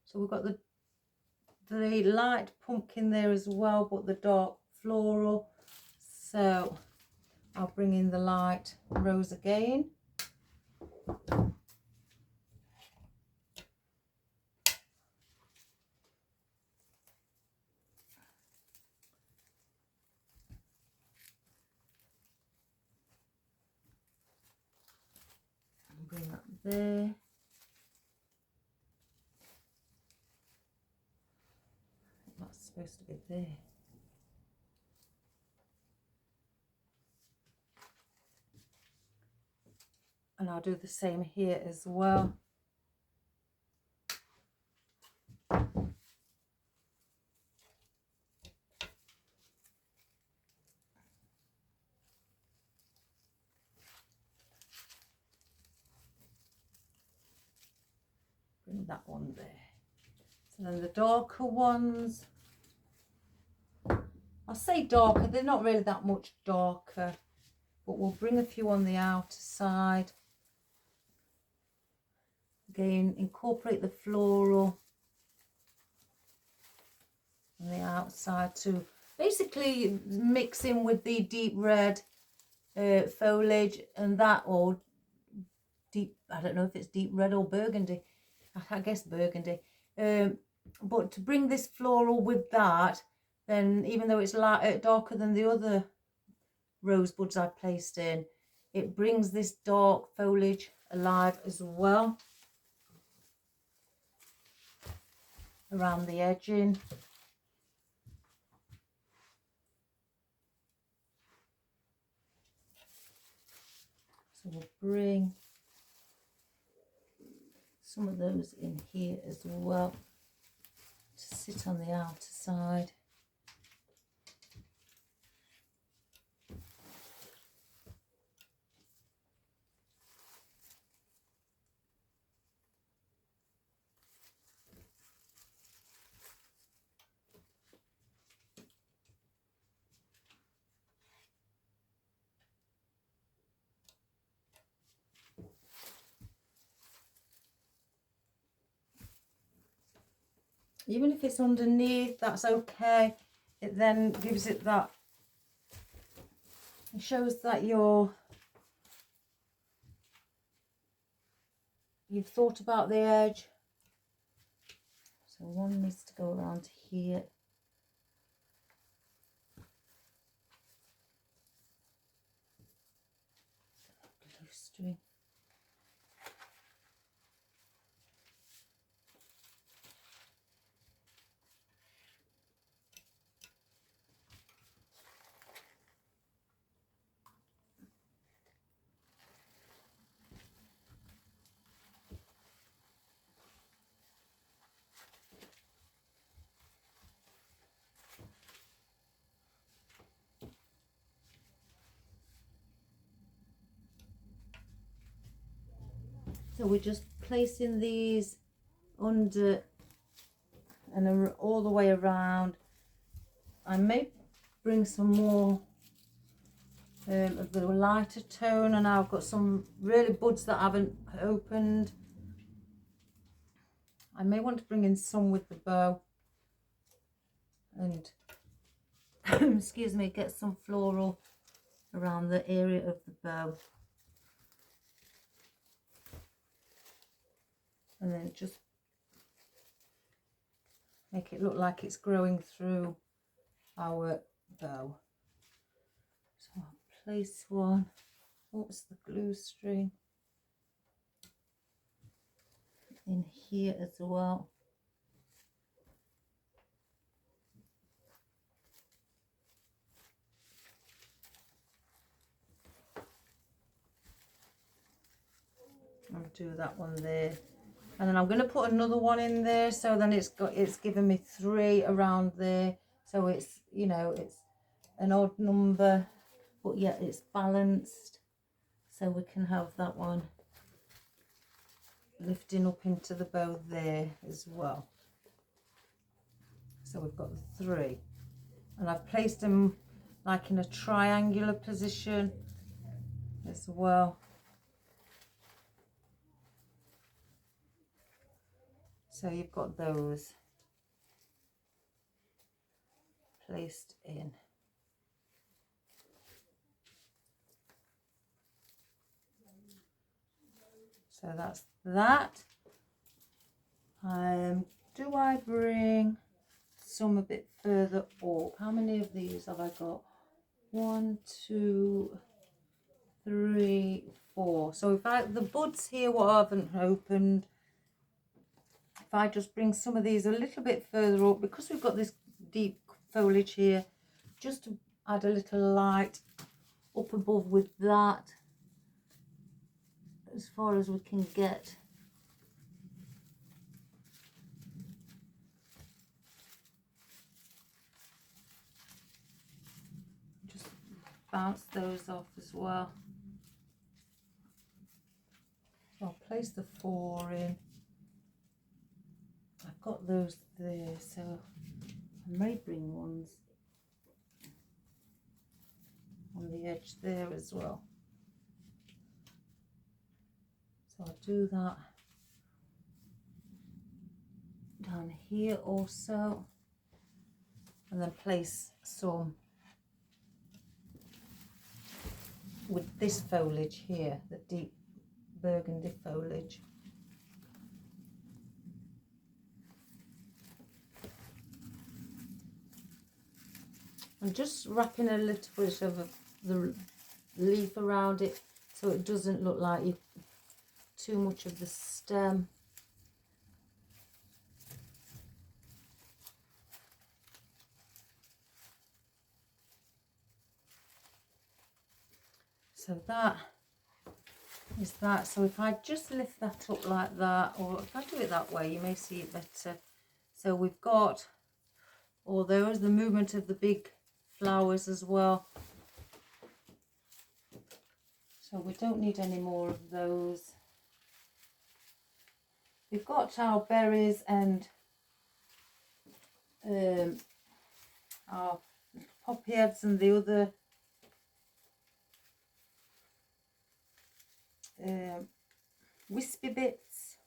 S1: so we've got the light pumpkin there as well, but the dark floral. So I'll bring in the light rose again. Bring that there. That's supposed to be there. And I'll do the same here as well. Bring that one there. So then the darker ones, I'll say darker, they're not really that much darker, but we'll bring a few on the outer side. Again, incorporate the floral on the outside to basically mix in with the deep red foliage and that, or deep, I don't know if it's deep red or burgundy, I guess burgundy. But to bring this floral with that, then even though it's darker than the other rosebuds I've placed in, it brings this dark foliage alive as well around the edging. So we'll bring some of those in here as well to sit on the outer side. Even if it's underneath, that's okay. It then gives it that, it shows that you've thought about the edge. So one needs to go around here. Blue string. So we're just placing these under and all the way around. I may bring some more of the lighter tone, and I've got some really buds that I haven't opened. I may want to bring in some with the bow and excuse me, get some floral around the area of the bow. And then just make it look like it's growing through our bow. So I'll place one. What's the glue string? In here as well. I'll do that one there, and then I'm going to put another one in there, so then it's given me 3 around there, so it's, you know, it's an odd number, but yet it's balanced, so we can have that one lifting up into the bow there as well. So we've got the 3, and I've placed them like in a triangular position as well. So you've got those placed in. So that's that. Do I bring some a bit further up? How many of these have I got? 1, 2, 3, 4. So if the buds here, what I haven't opened, if I just bring some of these a little bit further up, because we've got this deep foliage here, just to add a little light up above with that, as far as we can get. Just bounce those off as well. So I'll place the 4 in. I've got those there, so I may bring ones on the edge there as well. So I'll do that down here also, and then place some with this foliage here, the deep burgundy foliage. I'm just wrapping a little bit of the leaf around it so it doesn't look like too much of the stem. So that is that. So if I just lift that up like that, or if I do it that way, you may see it better. So we've got all those, the movement of the big flowers as well. So we don't need any more of those. We've got our berries and our poppy heads and the other wispy bits.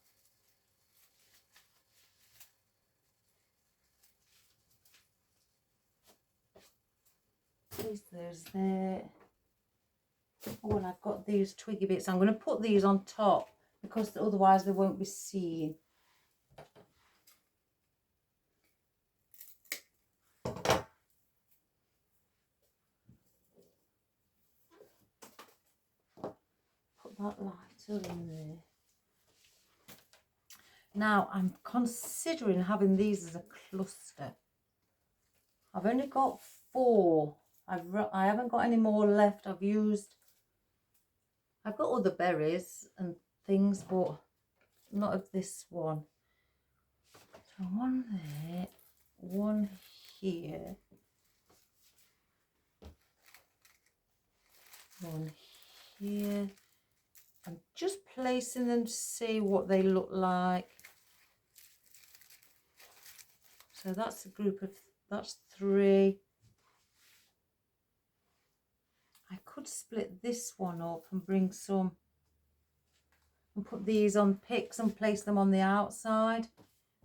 S1: There's there. Oh, and I've got these twiggy bits. I'm going to put these on top because otherwise they won't be seen. Put that lighter in there. Now I'm considering having these as a cluster. I've only got 4. I haven't got any more left. I've got other berries and things, but not of this one. So one there, one here, one here. I'm just placing them to see what they look like. So that's a group of, that's 3. I could split this one up and bring some and put these on picks and place them on the outside.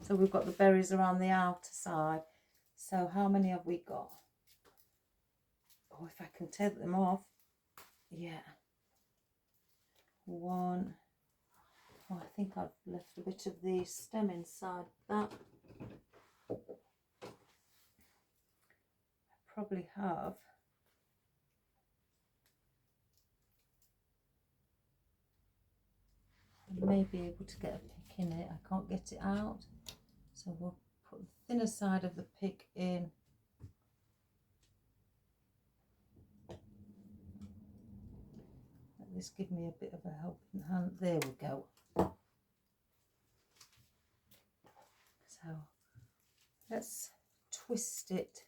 S1: So we've got the berries around the outer side. So how many have we got? Oh, if I can take them off. Yeah. One. Oh, I think I've left a bit of the stem inside that. I probably have. I may be able to get a pick in it. I can't get it out. So we'll put the thinner side of the pick in. Let this give me a bit of a helping hand. There we go. So let's twist it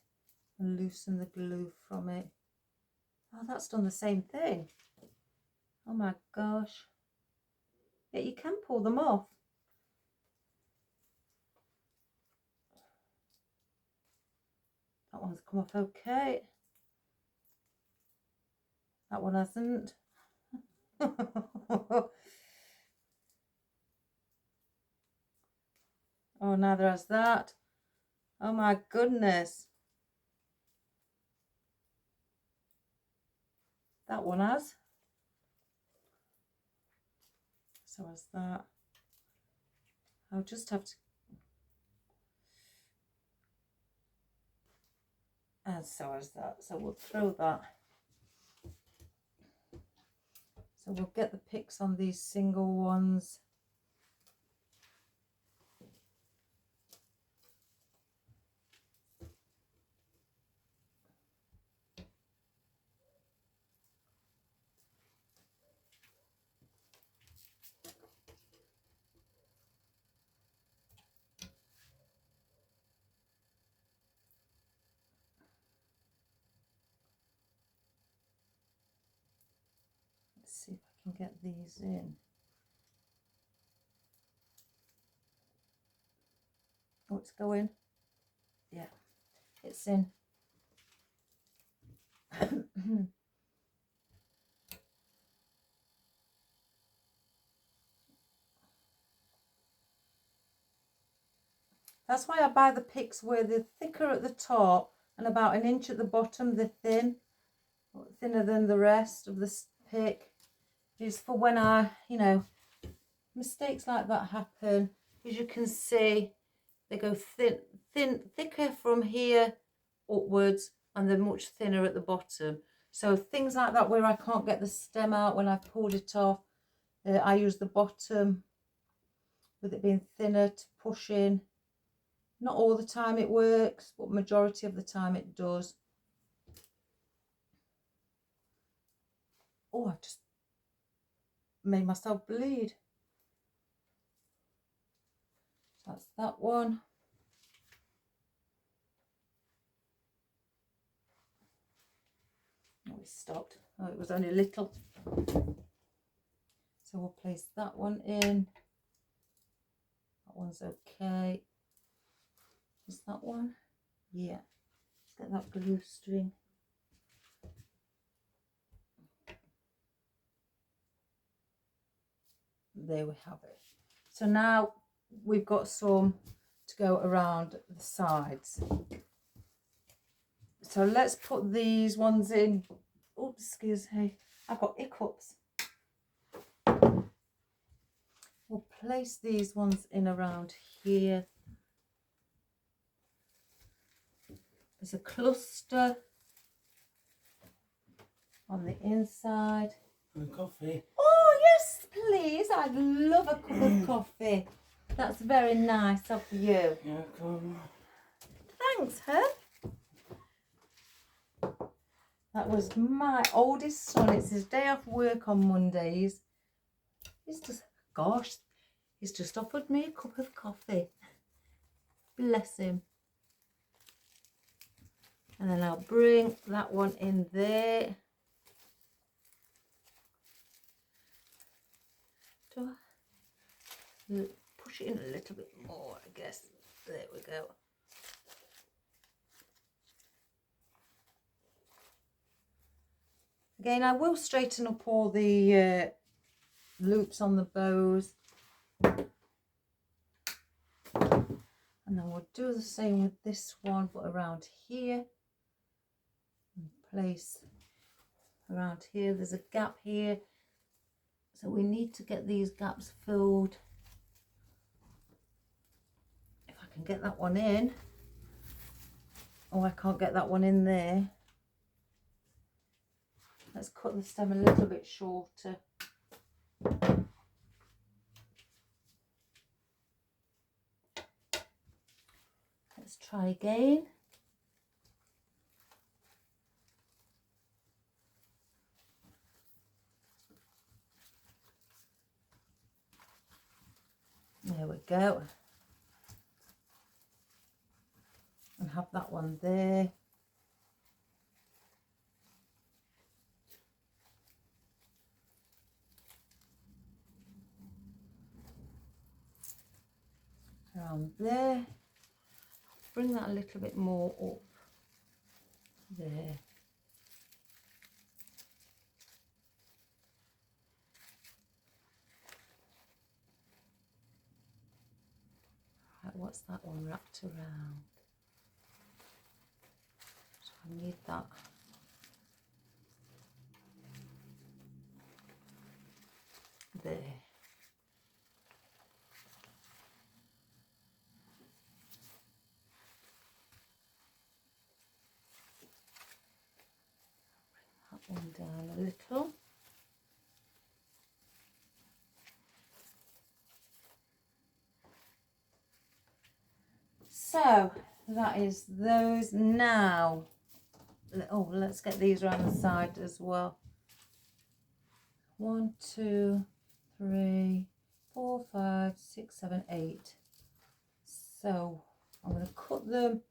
S1: and loosen the glue from it. Oh, that's done the same thing. Oh my gosh. Yeah, you can pull them off. That one's come off okay. That one hasn't. Oh, neither has that. Oh my goodness. That one has. So has that. I'll just have to. And so has that. So we'll throw that. So we'll get the picks on these single ones. Let's see if I can get these in. Oh, it's going. Yeah, it's in. That's why I buy the picks where they're thicker at the top and about 1 inch at the bottom. They're thin, thinner than the rest of the pick. Is for when I, mistakes like that happen. As you can see, they go thicker from here upwards, and they're much thinner at the bottom. So things like that where I can't get the stem out when I've pulled it off, I use the bottom with it being thinner to push in. Not all the time it works, but majority of the time it does. Oh, I've just made myself bleed. So that's that one. Oh, it stopped. Oh, it was only a little. So we'll place that one in. That one's okay. Is that one? Yeah. Let's get that glue string. There we have it. So now we've got some to go around the sides. So let's put these ones in. Oops, excuse me. I've got hiccups. We'll place these ones in around here. There's a cluster on the inside.
S2: And coffee.
S1: Oh, yes, please. I'd love a cup of coffee. That's very nice of you.
S2: Yeah, come.
S1: Thanks, Herb. That was my oldest son. It's his day off work on Mondays. He's just offered me a cup of coffee. Bless him. And then I'll bring that one in there. Do I push it in a little bit more, I guess. There we go. Again, I will straighten up all the loops on the bows. And then we'll do the same with this one, but around here. And place around here. There's a gap here, so we need to get these gaps filled. If I can get that one in. Oh, I can't get that one in there. Let's cut the stem a little bit shorter. Let's try again. There we go. And have that one there. Around there. Bring that a little bit more up. There. Right, what's that one wrapped around? So I need that. There. Bring that one down a little. So that is those. Now, oh, let's get these around the side as well. 1, 2, 3, 4, 5, 6, 7, 8. So I'm going to cut the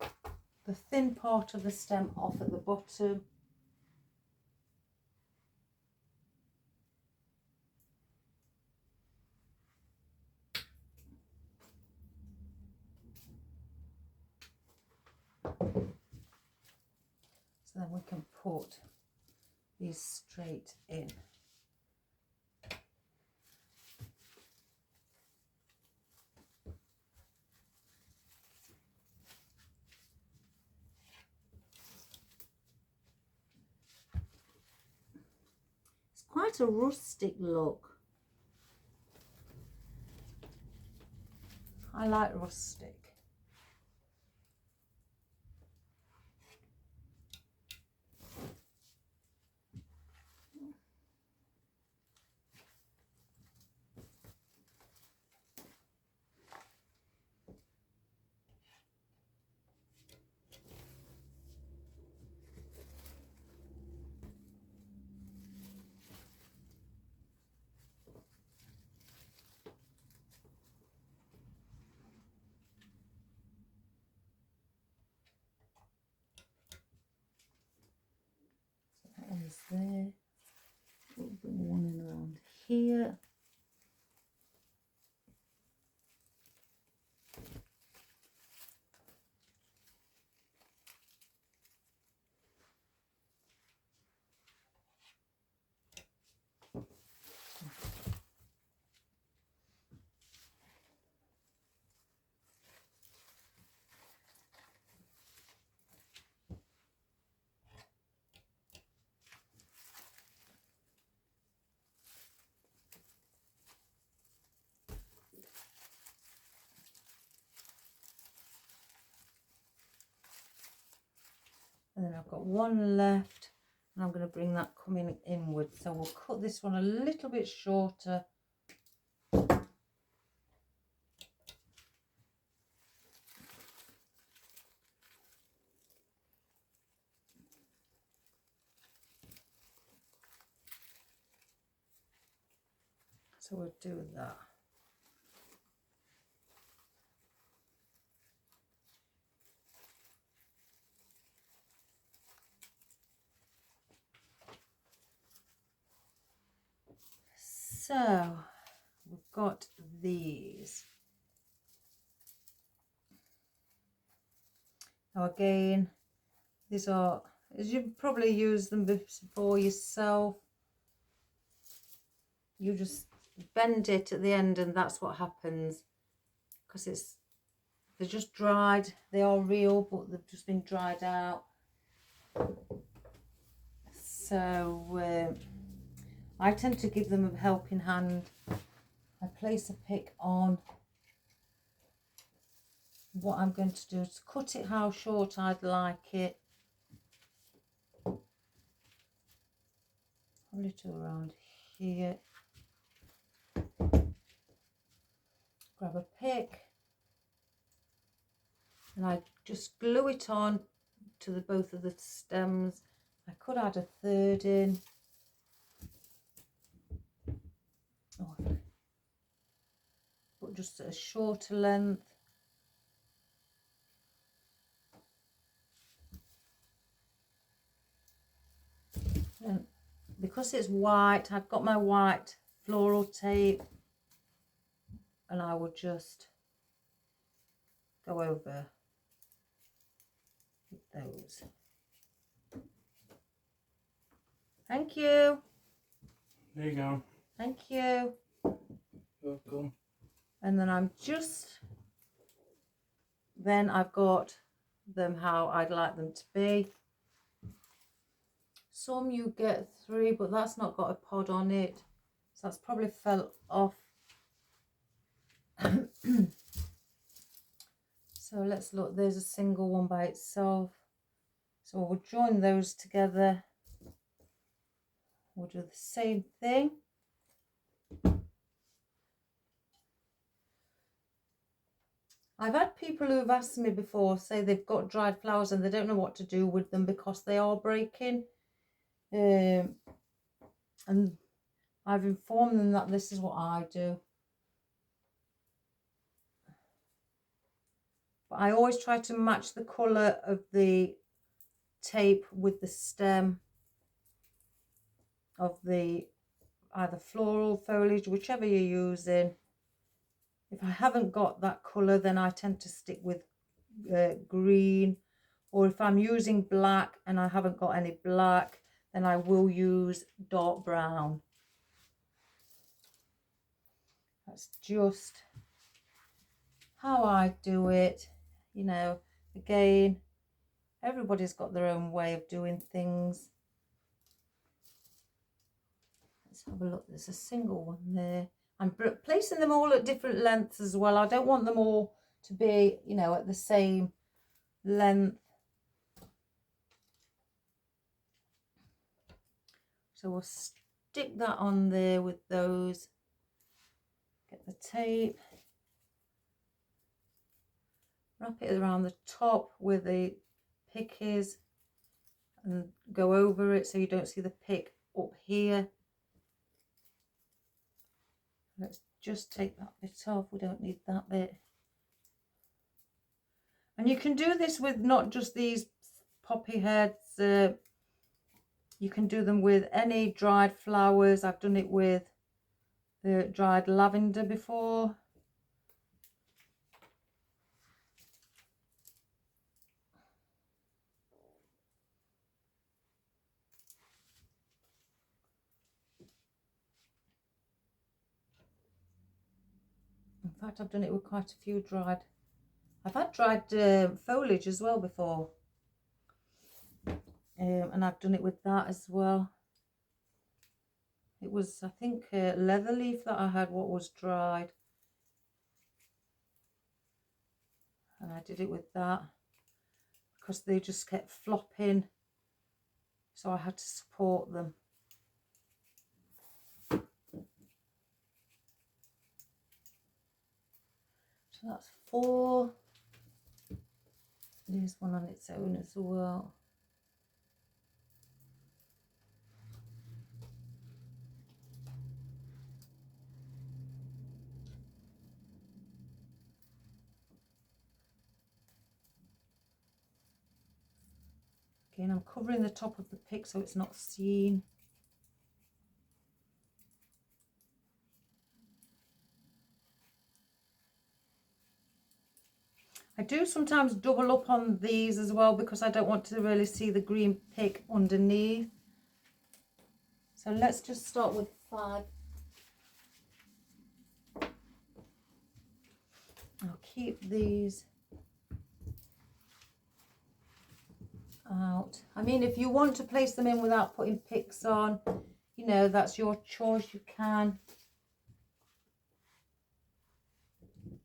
S1: thin part of the stem off at the bottom. So then we can put these straight in. It's quite a rustic look. I like rustic. Is there. We'll bring one in around here. And then I've got one left, and I'm going to bring that coming inwards. So we'll cut this one a little bit shorter. So we'll do that. So we've got these. Now again, these are, as you've probably used them before yourself, you just bend it at the end and that's what happens, because they're just dried. They are real, but they've just been dried out. So I tend to give them a helping hand. I place a pick on what I'm going to do is cut it how short I'd like it. Probably to around here. Grab a pick and I just glue it on to the both of the stems. I could add a third in. But just at a shorter length. And because it's white, I've got my white floral tape and I will just go over with those. Thank you.
S2: There you go.
S1: Thank you.
S2: Welcome.
S1: And then then I've got them how I'd like them to be. Some you get 3, but that's not got a pod on it. So that's probably fell off. So let's look, there's a single one by itself. So we'll join those together. We'll do the same thing. I've had people who have asked me before say they've got dried flowers and they don't know what to do with them because they are breaking. And I've informed them that this is what I do. But I always try to match the colour of the tape with the stem of the either floral, foliage, whichever you're using. If I haven't got that colour, then I tend to stick with green, or if I'm using black and I haven't got any black, then I will use dark brown. That's just how I do it. You know, again, everybody's got their own way of doing things. Let's have a look. There's a single one there. I'm placing them all at different lengths as well. I don't want them all to be, you know, at the same length. So we'll stick that on there with those. Get the tape. Wrap it around the top where the pick is and go over it so you don't see the pick up here. Let's just take that bit off. We don't need that bit. And you can do this with not just these poppy heads. You can do them with any dried flowers. I've done it with the dried lavender before. In fact, I've done it with quite a few dried. I've had dried foliage as well before. And I've done it with that as well. It was, I think, leather leaf that I had what was dried. And I did it with that because they just kept flopping. So I had to support them. So that's 4. There's one on its own as well. Again, I'm covering the top of the pick so it's not seen. I do sometimes double up on these as well because I don't want to really see the green pick underneath. So let's just start with 5. I'll keep these out. mean, if you want to place them in without putting picks on, you know, that's your choice, you can.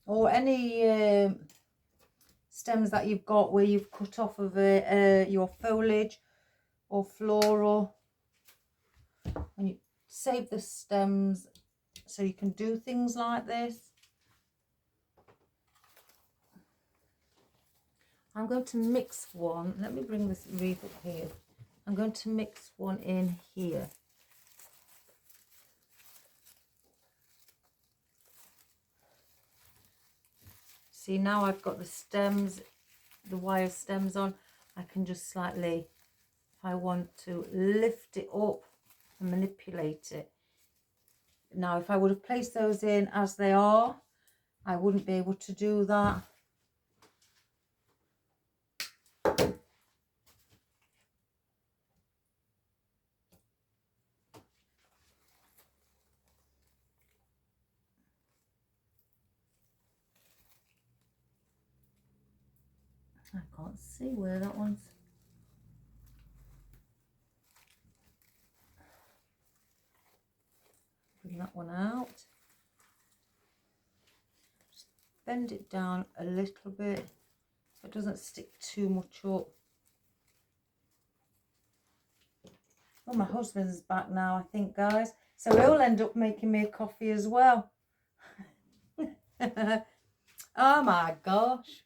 S1: Or any stems that you've got where you've cut off of your foliage or floral. And you save the stems so you can do things like this. I'm going to mix one. Let me bring this wreath up here. I'm going to mix one in here. See, now I've got the stems, the wire stems on. I can just slightly, if I want to, lift it up and manipulate it. Now, if I would have placed those in as they are, I wouldn't be able to do that. I can't see where that one's. Bring that one out. Just bend it down a little bit so it doesn't stick too much up. Oh, my husband's back now, I think, guys. So he'll end up making me a coffee as well. Oh my gosh.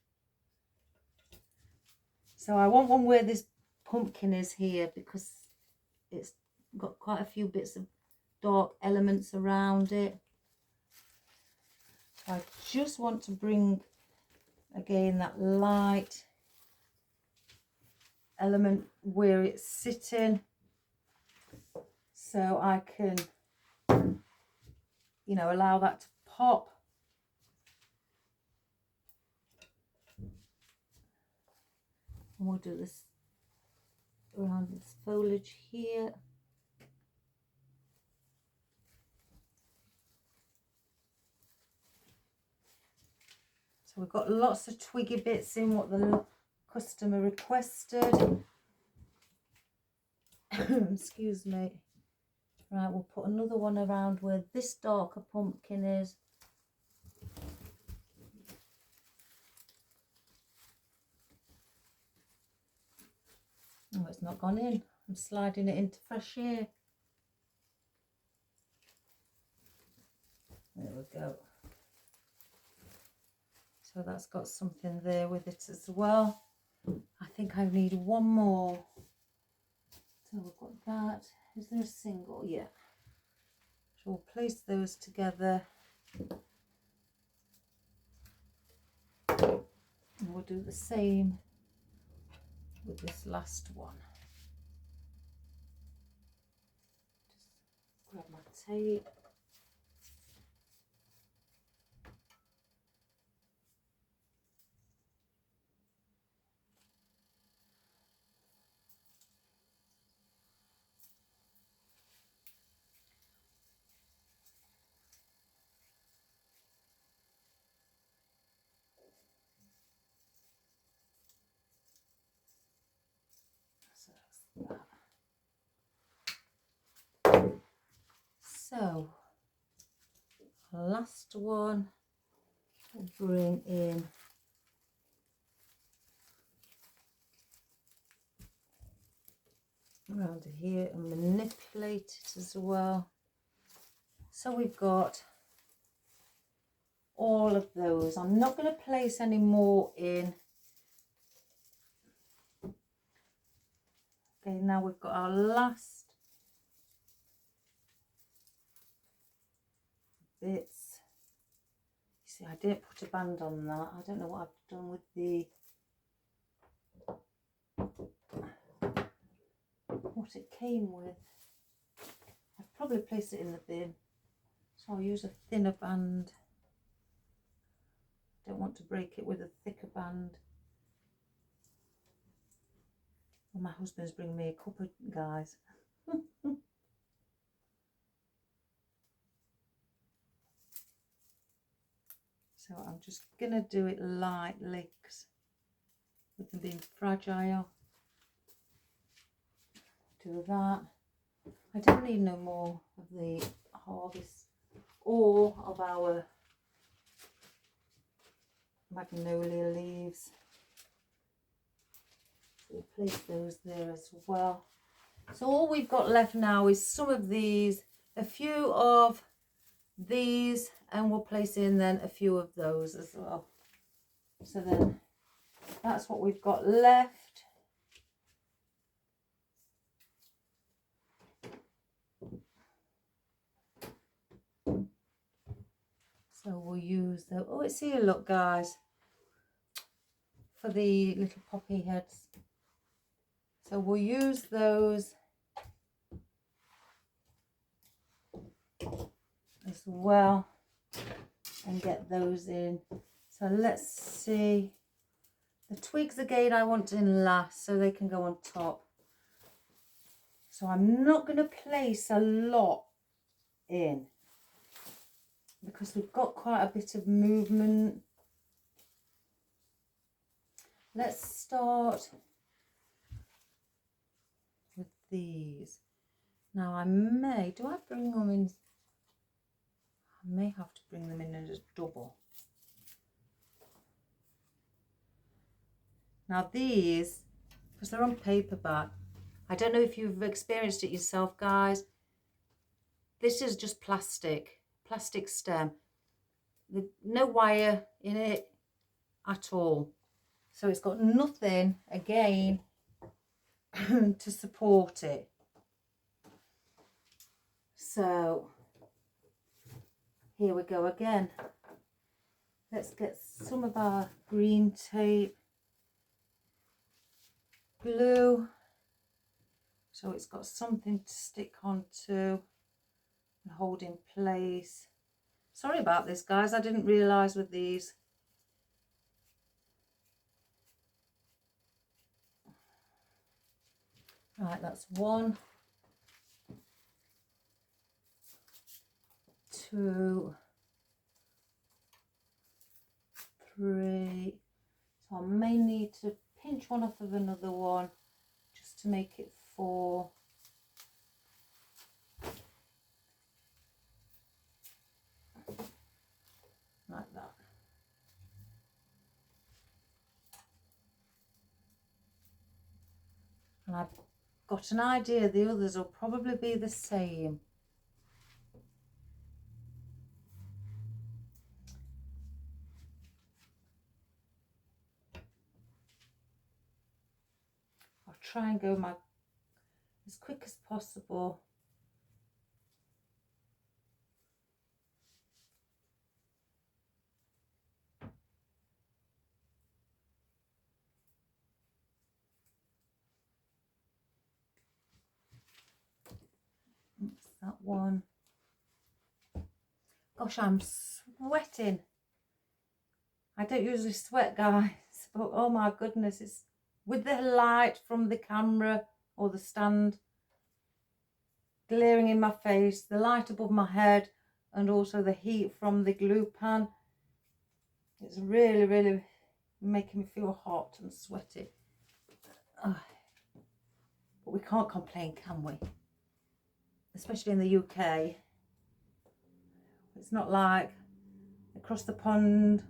S1: So I want one where this pumpkin is here because it's got quite a few bits of dark elements around it. I just want to bring again that light element where it's sitting so I can, you know, allow that to pop. And we'll do this around this foliage here. So we've got lots of twiggy bits in what the customer requested. Excuse me. Right, we'll put another one around where this darker pumpkin is. Oh, it's not gone in. I'm sliding it into fresh air. There we go. So that's got something there with it as well. I think I need one more. So we've got that. Is there a single? Yeah. So we'll place those together. And we'll do the same with this last one. Just grab my tape. So, last one, we'll bring in around here and manipulate it as well. So we've got all of those. I'm not going to place any more in. Okay, now we've got our last bits. You see, I didn't put a band on that. I don't know what I've done with what it came with. I've probably placed it in the bin, so I'll use a thinner band. Don't want to break it with a thicker band. Well, my husband's bringing me a cuppa, guys. So I'm just gonna do it lightly with them being fragile. do that. I don't need no more of the harvest or of our magnolia leaves. So we'll place those there as well. So all we've got left now is some of these, a few of these, and we'll place in then a few of those as well. So then that's what we've got left. So we'll use the, oh, it's here, look guys, for the little poppy heads. So we'll use those as well and get those in. So let's see. The twigs again I want in last so they can go on top. So I'm not going to place a lot in because we've got quite a bit of movement. Let's start with these. Now I may, do I bring them in? I may have to bring them in as a double. Now these, because they're on paperback, I don't know if you've experienced it yourself guys, this is just plastic stem, no wire in it at all. So it's got nothing, again, to support it. So here we go again. Let's get some of our green tape, glue, so it's got something to stick onto and hold in place. Sorry about this guys, I didn't realise with these. Right, that's 1, 2, 3. So I may need to pinch one off of another one just to make it 4. Like that. And I've got an idea the others will probably be the same. I'll try and go as quick as possible. That's that one. Gosh, I'm sweating. I don't usually sweat, guys, but oh my goodness, it's with the light from the camera or the stand glaring in my face, the light above my head, and also the heat from the glue pan. It's really, really making me feel hot and sweaty. But we can't complain, can we? Especially in the UK. It's not like across the pond,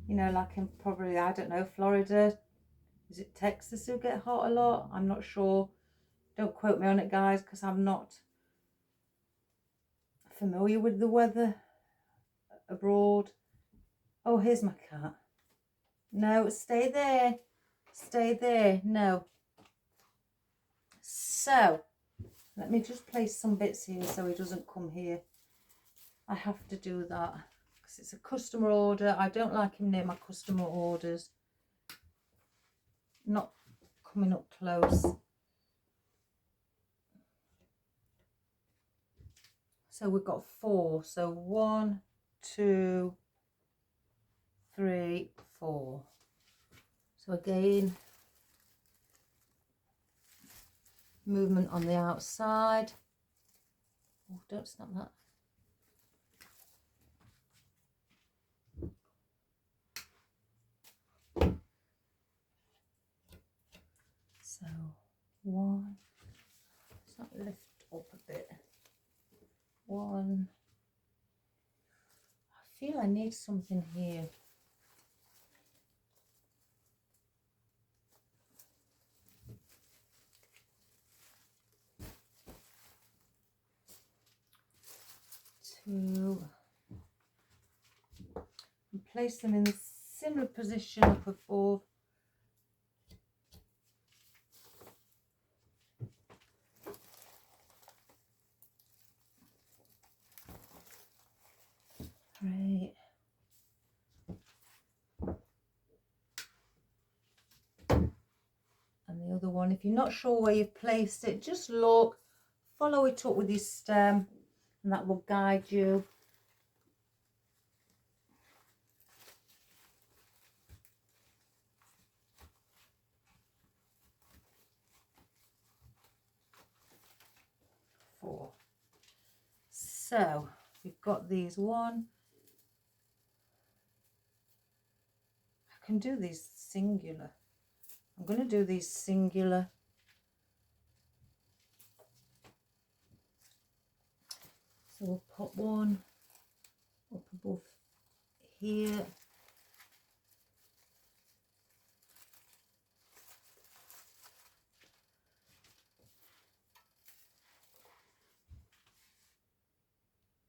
S1: you know, like in probably, I don't know, Florida. Is it Texas who get hot a lot? I'm not sure. Don't quote me on it, guys, because I'm not familiar with the weather abroad. Oh, here's my cat. No, stay there. Stay there. No. So, let me just place some bits here so he doesn't come here. I have to do that because it's a customer order. I don't like him near my customer orders. Not coming up close. So we've got 4. So 1, 2, 3, 4. So again, movement on the outside. Oh, don't snap that. So 1, feel I need something here. To and place them in a similar position up above. Right. And the other one, if you're not sure where you've placed it, just look, follow it up with your stem, and that will guide you. Four. So we've got these one. I can do these singular. I'm going to do these singular. So we'll put one up above here.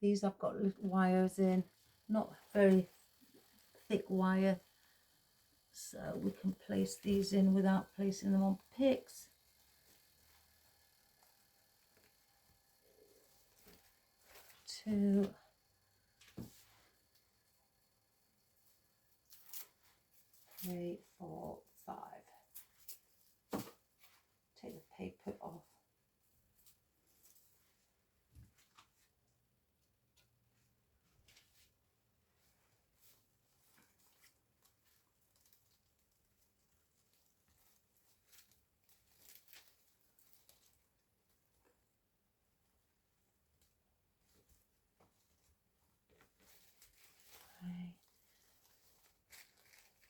S1: These I've got little wires in, not very thick wire, so we can place these in without placing them on picks. Two, three, four, five. Take the paper off.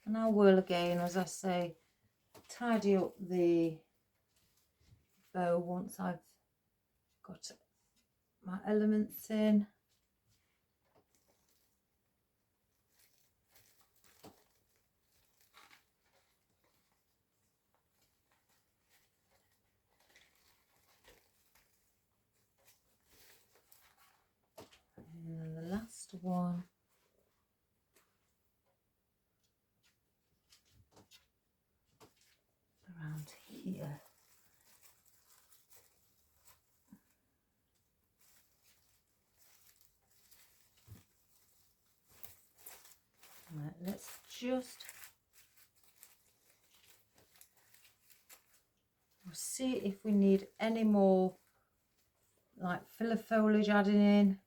S1: And I'll whirl again, as I say, tidy up the bow once I've got my elements in. And then the last one. Around here. Right, let's just see if we need any more like filler foliage adding in.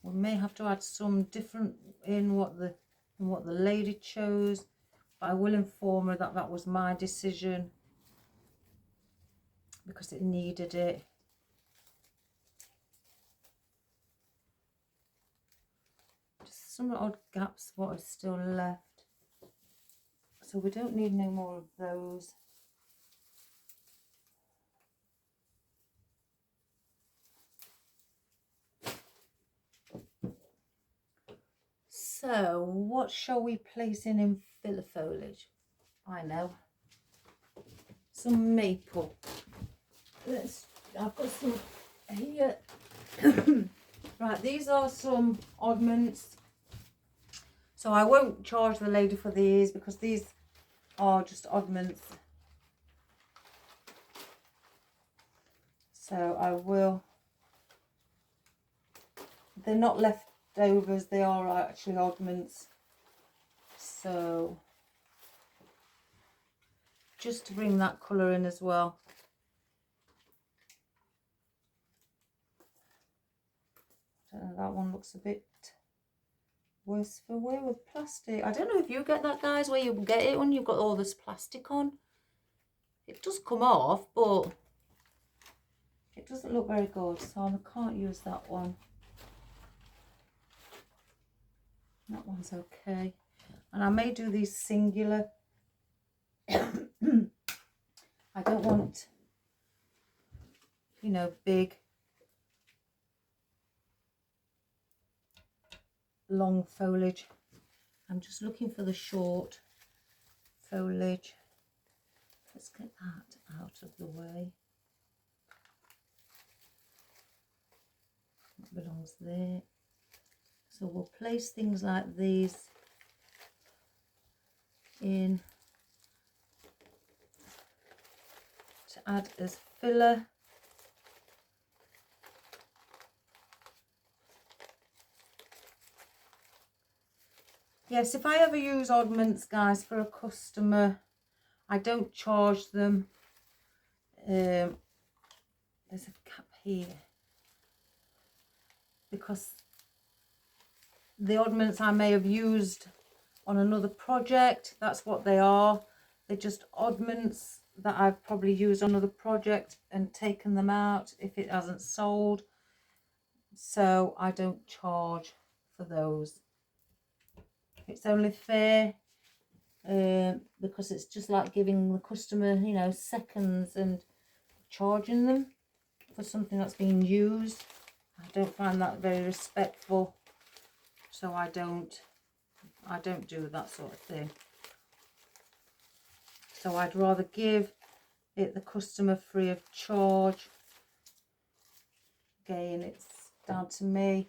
S1: We may have to add some different in what the lady chose, but I will inform her that that was my decision because it needed it. Just some odd gaps what is still left, so we don't need no more of those. So what shall we place in filler foliage? I know, some maple. I've got some here. Right, these are some oddments. So I won't charge the lady for these because these are just oddments. So I will, they're not leftovers, they are actually oddments. So just to bring that colour in as well. I don't know, that one looks a bit worse for wear with plastic. I don't know if you get that, guys, where you get it when you've got all this plastic on. It does come off, but it doesn't look very good, so I can't use that one. That one's okay. And I may do these singular. I don't want, you know, big long foliage. I'm just looking for the short foliage. Let's get that out of the way. That belongs there. So we'll place things like these in to add as filler. Yes, if I ever use oddments, guys, for a customer, I don't charge them. There's a cap here because the oddments I may have used on another project, that's what they are. They're just oddments that I've probably used on another project and taken them out if it hasn't sold. So I don't charge for those. It's only fair because it's just like giving the customer, you know, seconds and charging them for something that's being used. I don't find that very respectful, so I don't do that sort of thing. So I'd rather give it the customer free of charge. Again, it's down to me.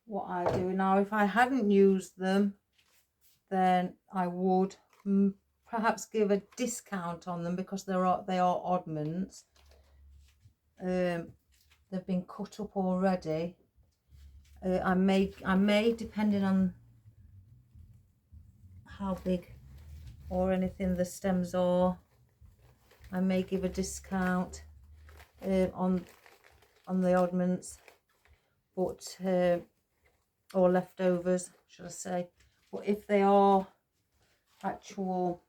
S1: What I do now. If I hadn't used them, then I would perhaps give a discount on them because they are oddments. They've been cut up already. I may, depending on how big or anything the stems are, I may give a discount on the oddments, but or leftovers, should I say. But if they are actual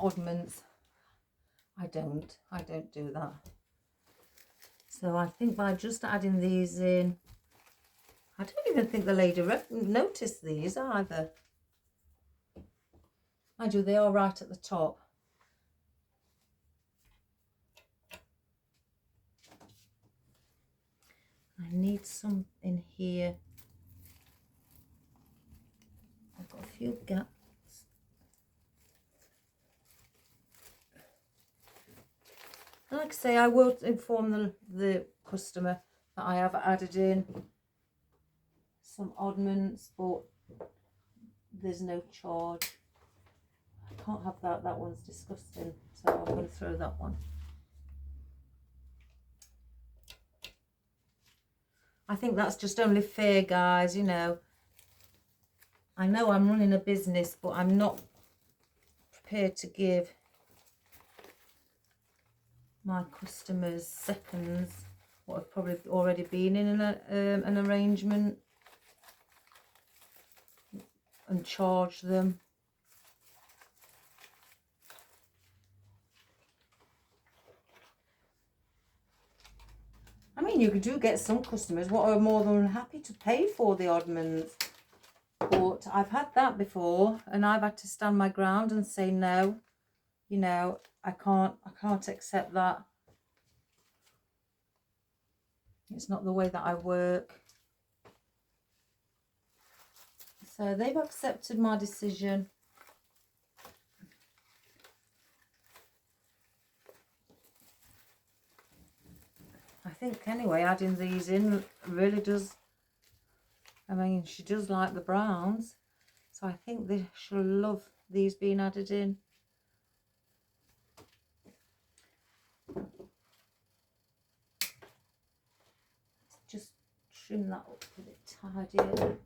S1: oddments, I don't do that. So I think by just adding these in, I don't even think the lady noticed these either. I do, they are right at the top. I need some in here. I've got a few gaps. Like I say, I will inform the customer that I have added in some oddments, but there's no charge. I can't have that. That one's disgusting, so I'm going to throw that one. I think that's just only fair, guys, you know. I know I'm running a business, but I'm not prepared to give my customers seconds what have probably already been in an arrangement and charge them. I mean, you do get some customers what are more than happy to pay for the oddments, but I've had that before and I've had to stand my ground and say no, you know, I can't accept that. It's not the way that I work. So they've accepted my decision. I think anyway, adding these in really does, I mean, she does like the browns, so I think she'll love these being added in. Just trim that up a bit tidier.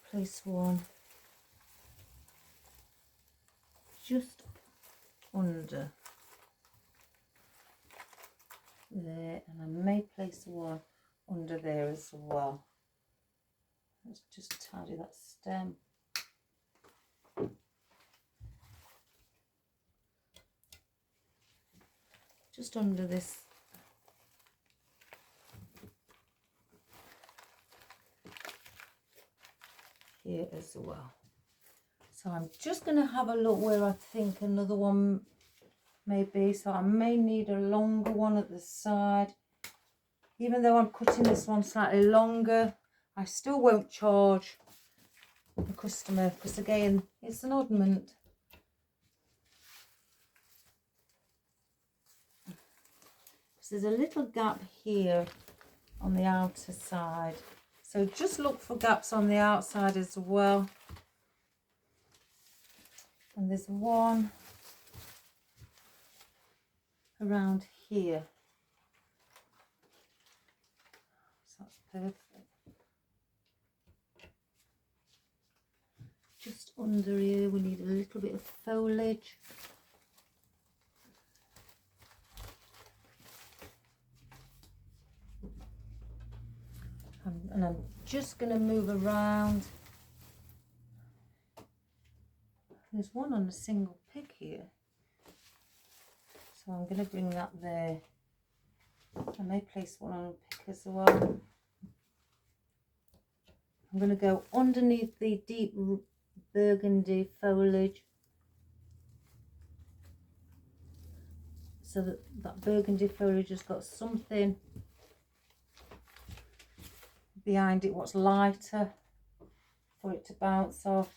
S1: Place one just under there, and I may place one under there as well. Let's just tidy that stem. Just under this here as well. So I'm just going to have a look where I think another one may be. So I may need a longer one at the side. Even though I'm cutting this one slightly longer, I still won't charge the customer because, again, it's an oddment. So there's a little gap here on the outer side. So just look for gaps on the outside as well. And there's one around here. So that's perfect. Just under here we need a little bit of foliage. And I'm just going to move around. There's one on a single pick here. So I'm going to bring that there. I may place one on a pick as well. I'm going to go underneath the deep burgundy foliage. So that burgundy foliage has got something behind it what's lighter for it to bounce off.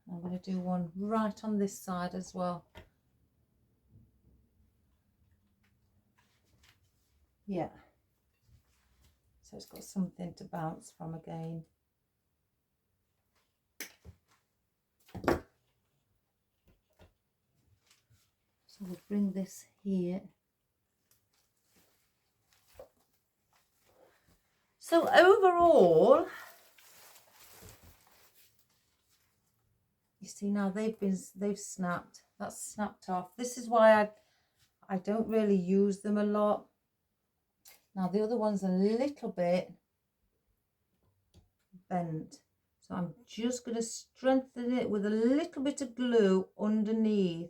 S1: I'm going to do one right on this side as well. Yeah. So it's got something to bounce from again. So we'll bring this here. So overall, you see now they've snapped. That's snapped off. This is why I don't really use them a lot. Now the other one's a little bit bent. So I'm just going to strengthen it with a little bit of glue underneath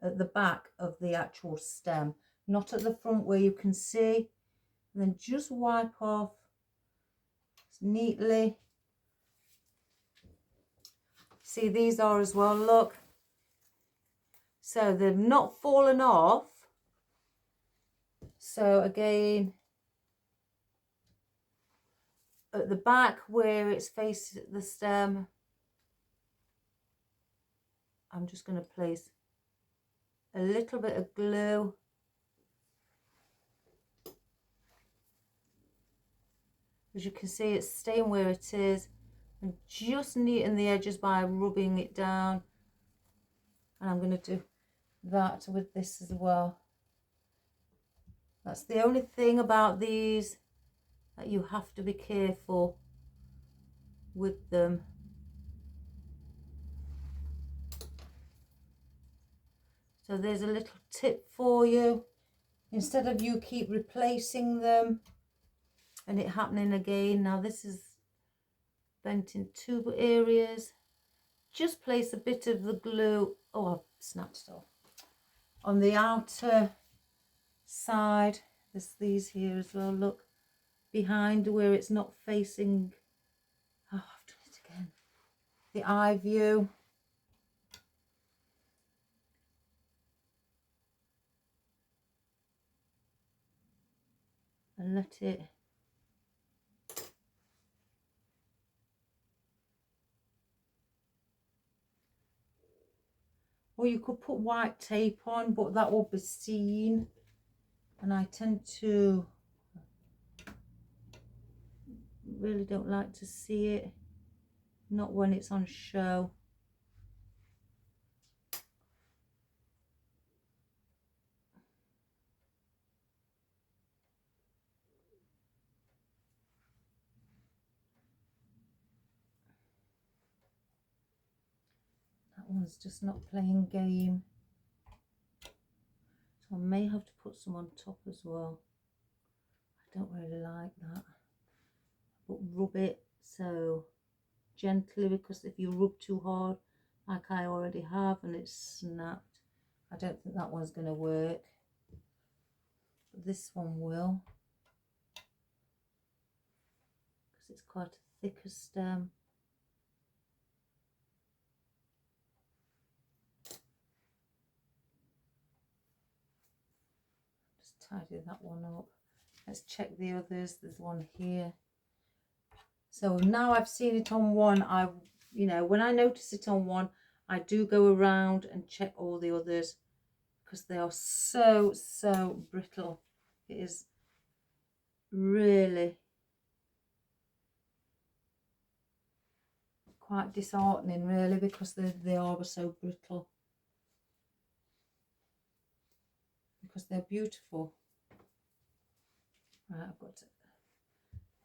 S1: at the back of the actual stem, not at the front where you can see. And then just wipe off neatly. See, these are as well, look. So they've not fallen off. So again, at the back where it's faced the stem, I'm just going to place a little bit of glue. As you can see, it's staying where it is, and just neaten the edges by rubbing it down. And I'm going to do that with this as well. That's the only thing about these that you have to be careful with them. So there's a little tip for you. Instead of you keep replacing them and it happening again. Now this is bent in two areas. Just place a bit of the glue. Oh, I've snapped it off. On the outer side, there's these here as well. Look, behind where it's not facing. Oh, I've done it again. The eye view. And let it or you could put white tape on, but that will be seen, and I tend to really don't like to see it, not when it's on show. That one's just not playing game. So I may have to put some on top as well. I don't really like that. But rub it so gently, because if you rub too hard, like I already have, and it's snapped, I don't think that one's going to work. But this one will, because it's quite a thicker stem. Just tidy that one up. Let's check the others. There's one here. So now I've seen it on one, you know, when I notice it on one, I do go around and check all the others because they are so brittle. It is really quite disheartening, really, because they are so brittle. Because they're beautiful. Right, I've got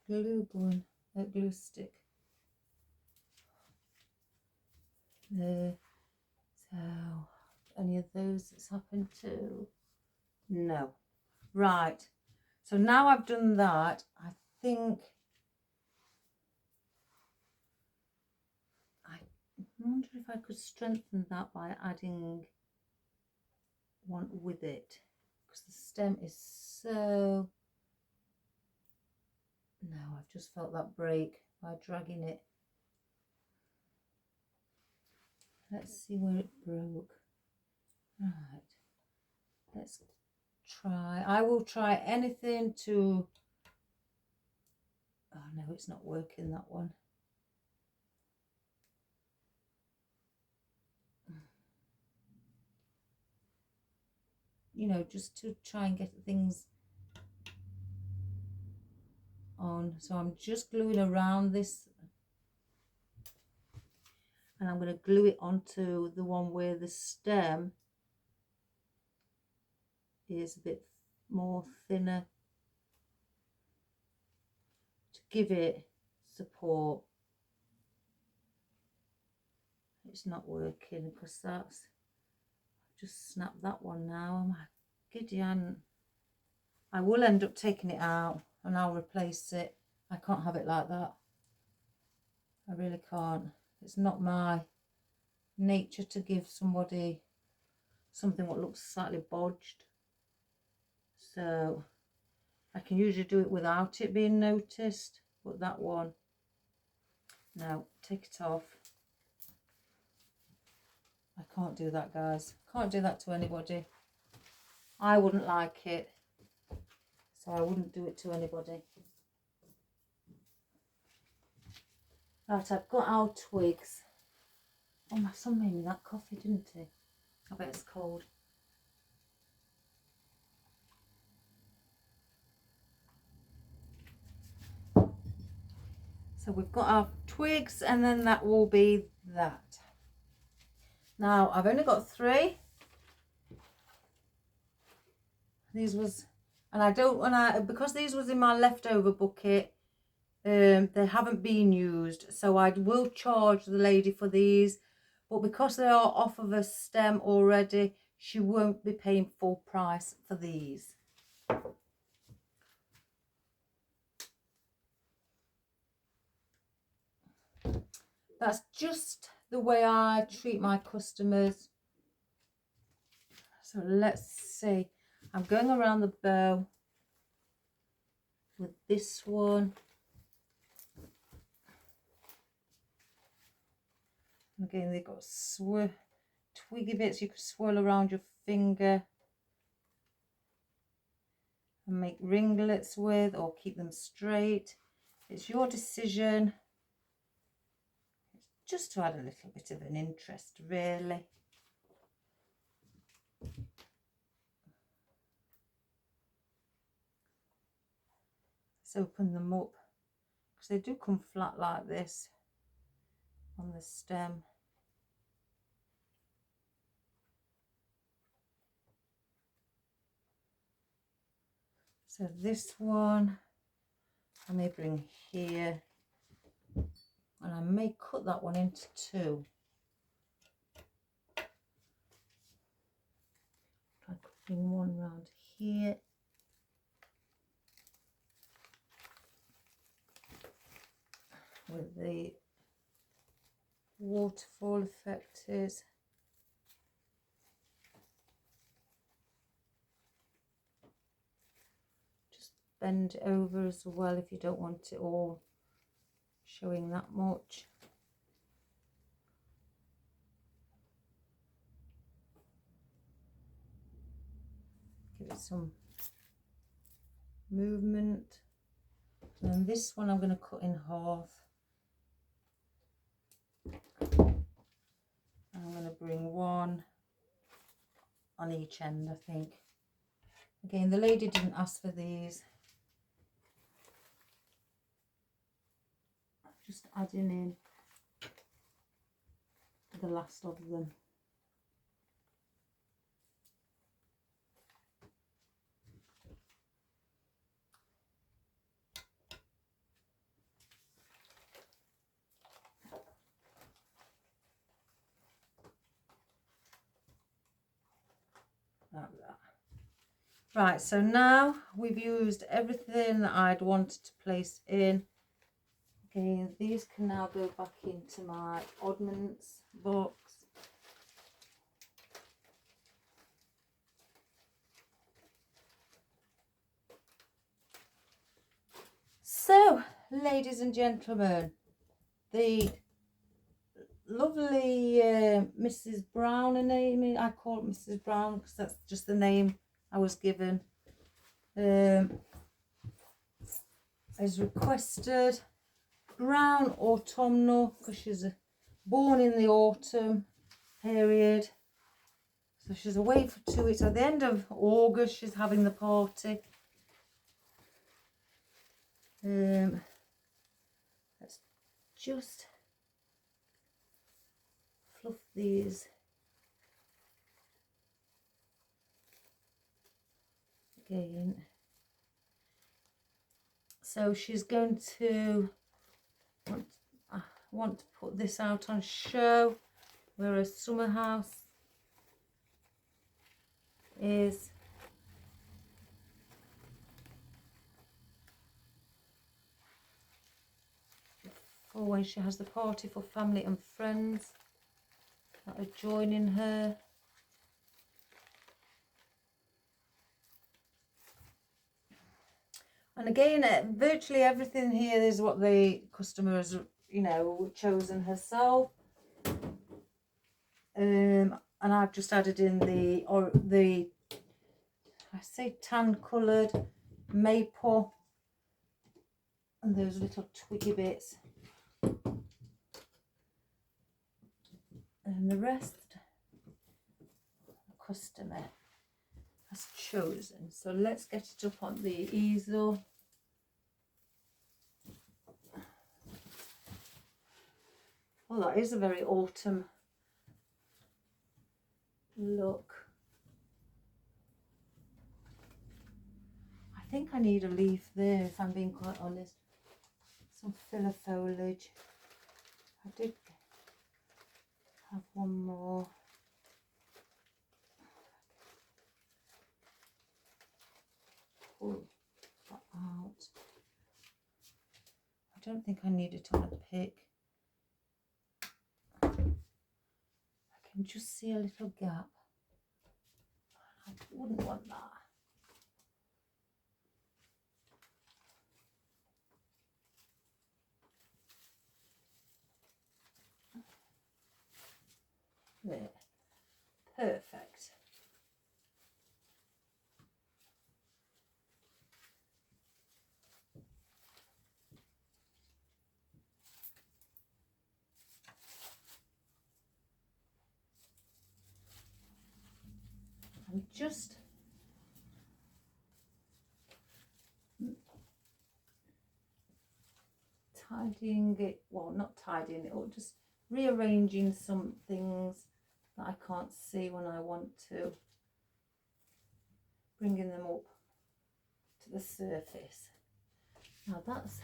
S1: glue gun, a glue stick. There. So, any of those that's happened to? No. Right. So now I've done that, I think I wonder if I could strengthen that by adding one with it, because the stem is so... No, I've just felt that break by dragging it. Let's see where it broke. Right, let's try. I will try anything to... Oh no, it's not working, that one. You know, just to try and get things on. So I'm just gluing around this, and I'm going to glue it onto the one where the stem is a bit more thinner to give it support. It's not working because that's... I've just snapped that one now. I'm giddy, I will end up taking it out and I'll replace it. I can't have it like that. I really can't. It's not my nature to give somebody something what looks slightly bodged. So I can usually do it without it being noticed, but that one, no, take it off. I can't do that, guys. Can't do that to anybody. I wouldn't like it, so I wouldn't do it to anybody. Right, I've got our twigs. Oh, my son made me that coffee, didn't he? I bet it's cold. So we've got our twigs, and then that will be that. Now, I've only got 3. These was, and I don't want to, because these was in my leftover bucket, they haven't been used, so I will charge the lady for these, but because they are off of a stem already, she won't be paying full price for these. That's just the way I treat my customers. So let's see. I'm going around the bow with this one. And again, they've got twiggy bits you can swirl around your finger and make ringlets with, or keep them straight. It's your decision. It's just to add a little bit of an interest, really. Let's open them up, because they do come flat like this on the stem. So this one I may bring here, and I may cut that one into 2. I could bring one round here. With the waterfall effect is. Just bend it over as well if you don't want it all showing that much. Give it some movement. And this one I'm going to cut in half. I'm going to bring one on each end, I think. Again, the lady didn't ask for these. Just adding in the last of them. Like that. Right, so now we've used everything that I'd wanted to place in. Okay, these can now go back into my oddments box. So, ladies and gentlemen, the lovely Mrs. Brown, her name, I call it Mrs. Brown because that's just the name I was given, has requested brown autumnal because she's born in the autumn period. So she's away for 2 weeks. At the end of August, she's having the party. Let's just fluff these again. So she's going to want to put this out on show where a summer house is. For when she has the party for family and friends that are joining her. And again, virtually everything here is what the customer has, you know, chosen herself. And I've just added in the I say tan coloured maple and those little twiggy bits. And the rest the customer has chosen. So let's get it up on the easel. Well, that is a very autumn look. I think I need a leaf there, if I'm being quite honest. Some filler foliage. I did have one more. Pull that out. I don't think I need it on a pick. I can just see a little gap. I wouldn't want that. There. Perfect. I'm just tidying it, well, not tidying it, or just rearranging some things that I can't see when I want to, bringing them up to the surface. Now that's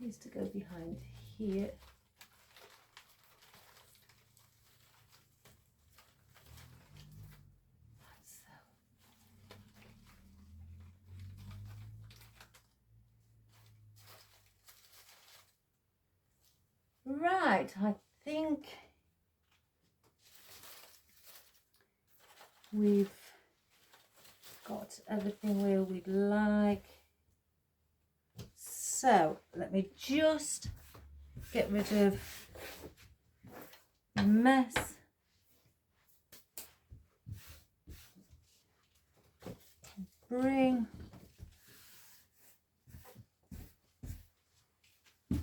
S1: needs to go behind here. Right, I think we've got everything where we'd like. So let me just get rid of the mess. Bring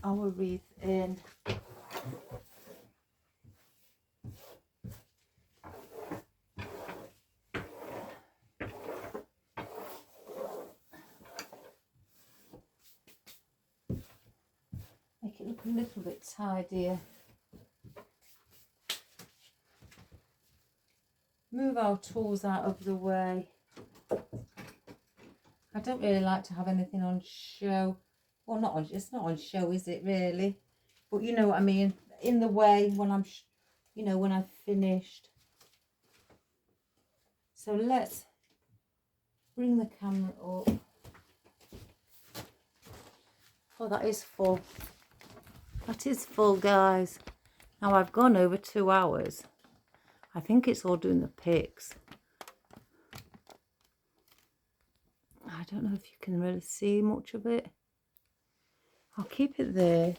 S1: our wreath in. Make it look a little bit tidier. Move our tools out of the way. I don't really like to have anything on show. Well, not on, it's not on show, is it really? But you know what I mean, in the way when I'm, you know, when I've finished. So let's bring the camera up. Oh, that is full. That is full, guys. Now I've gone over 2 hours. I think it's all doing the pics. I don't know if you can really see much of it. I'll keep it there.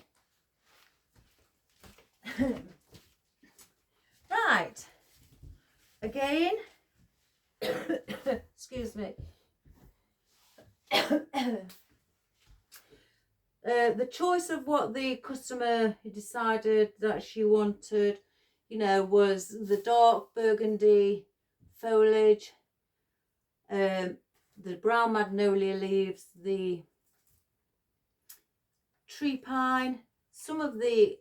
S1: Right. Again. Excuse me. The choice of what the customer decided that she wanted, you know, was the dark burgundy foliage, the brown magnolia leaves, the tree pine, some of the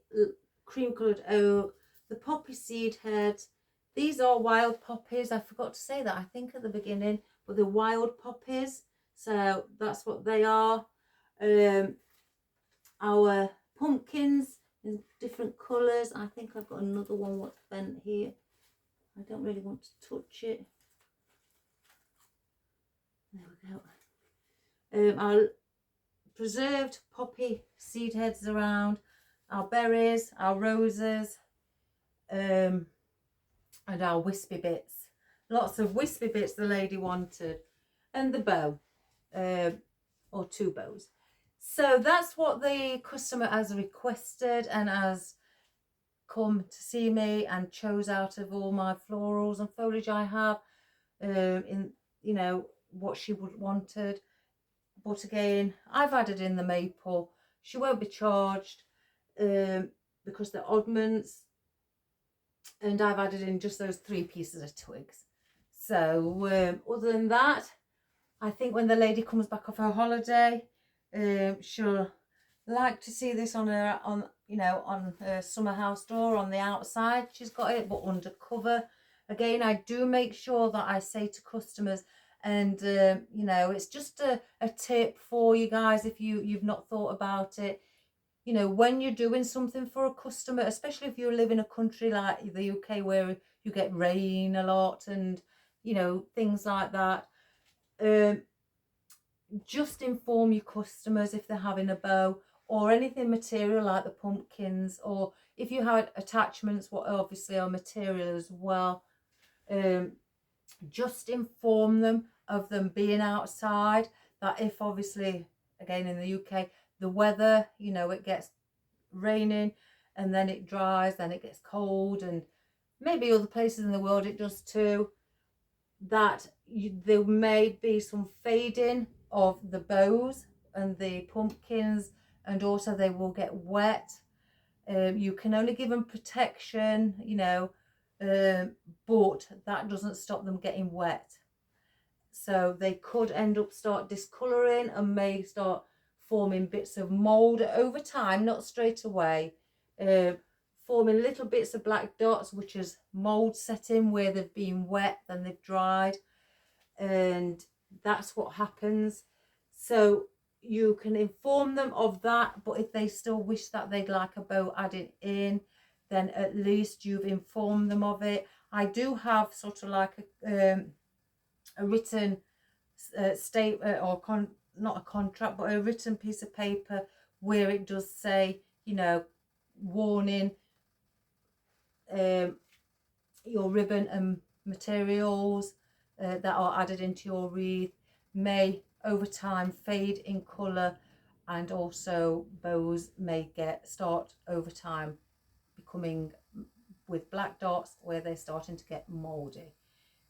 S1: cream coloured oak, the poppy seed heads. These are wild poppies. I forgot to say that, I think, at the beginning, but they're wild poppies. So that's what they are. Our pumpkins in different colours. I think I've got another one what's bent here. I don't really want to touch it. There we go. Our preserved poppy seed heads around, our berries, our roses, and our wispy bits. Lots of wispy bits the lady wanted, and the bow, or 2 bows. So that's what the customer has requested and has come to see me and chose out of all my florals and foliage I have, in, you know, what she would wanted. But again, I've added in the maple. She won't be charged because they're oddments, and I've added in just those 3 pieces of twigs. So other than that, I think when the lady comes back off her holiday, she'll like to see this on her, you know, on her summer house door on the outside. She's got it, but under cover. Again, I do make sure that I say to customers, and you know, it's just a tip for you guys if you've not thought about it. You know, when you're doing something for a customer, especially if you live in a country like the UK where you get rain a lot and, you know, things like that, just inform your customers if they're having a bow or anything material like the pumpkins, or if you had attachments, what obviously are material as well. Just inform them of them being outside, that if obviously, again in the UK, the weather, you know, it gets raining and then it dries, then it gets cold, and maybe other places in the world it does too, that there may be some fading of the bows and the pumpkins, and also they will get wet. You can only give them protection, you know, but that doesn't stop them getting wet. So they could end up start discolouring and may start forming bits of mould over time, not straight away, forming little bits of black dots, which is mould setting where they've been wet, then they've dried, and that's what happens. So you can inform them of that, but if they still wish that they'd like a bow added in, then at least you've informed them of it. I do have sort of like a written statement, or not a contract, but a written piece of paper where it does say, you know, warning, your ribbon and materials that are added into your wreath may over time fade in colour and also bows may start over time becoming with black dots where they're starting to get mouldy.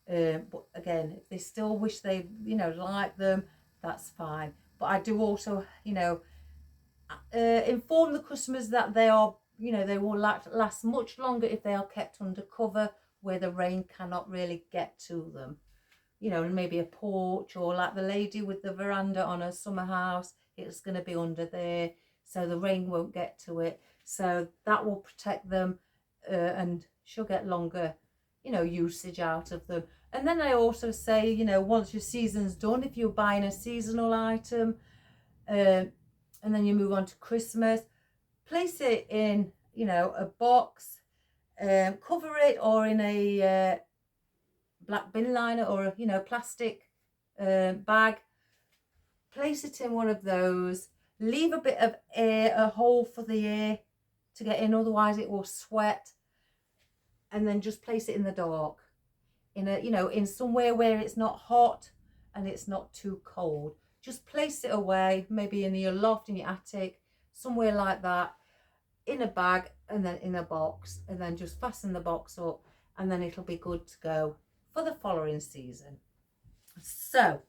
S1: But again, if they still wish they, like them, that's fine. But I do also, inform the customers that they are, they will last much longer if they are kept under cover where the rain cannot really get to them. Maybe a porch, or like the lady with the veranda on her summer house, it's going to be under there, so the rain won't get to it. So that will protect them, and she'll get longer, usage out of them. And then I also say, once your season's done, if you're buying a seasonal item, and then you move on to Christmas, place it in, a box, cover it, or in a black bin liner, or a plastic bag. Place it in one of those. Leave a bit of air, a hole for the air to get in, otherwise it will sweat. And then just place it in the dark, in in somewhere where it's not hot and it's not too cold. Just place it away, maybe in your loft, in your attic, somewhere like that, in a bag, and then in a box, and then just fasten the box up, and then it'll be good to go for the following season. So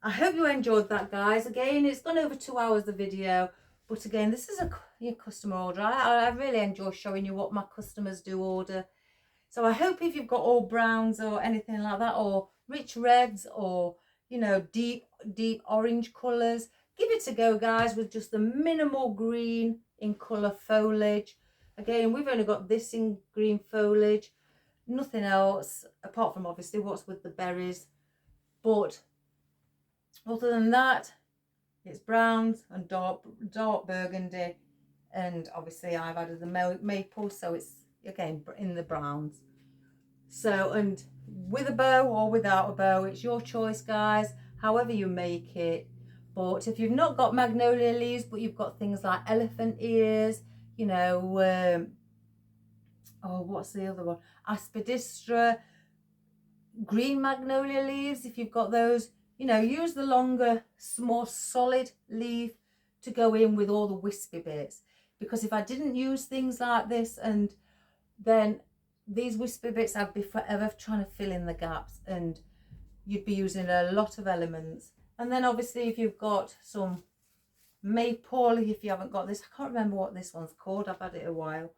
S1: I hope you enjoyed that, guys. Again, it's gone over 2 hours, the video, but again, this is a customer order. I really enjoy showing you what my customers do order. So I hope if you've got all browns or anything like that, or rich reds, or deep orange colours, give it a go, guys, with just the minimal green in colour foliage. Again, we've only got this in green foliage, nothing else apart from obviously what's with the berries. But other than that, it's browns and dark burgundy, and obviously I've added the maple, so it's again in the browns. So, and with a bow or without a bow, it's your choice, guys, however you make it. But if you've not got magnolia leaves, but you've got things like elephant ears, what's the other one, aspidistra, green magnolia leaves, if you've got those, use the longer, more solid leaf to go in with all the wispy bits. Because if I didn't use things like this, and then these wispy bits, I'd be forever trying to fill in the gaps, and you'd be using a lot of elements. And then obviously if you've got some maple, if you haven't got this, I can't remember what this one's called, I've had it a while,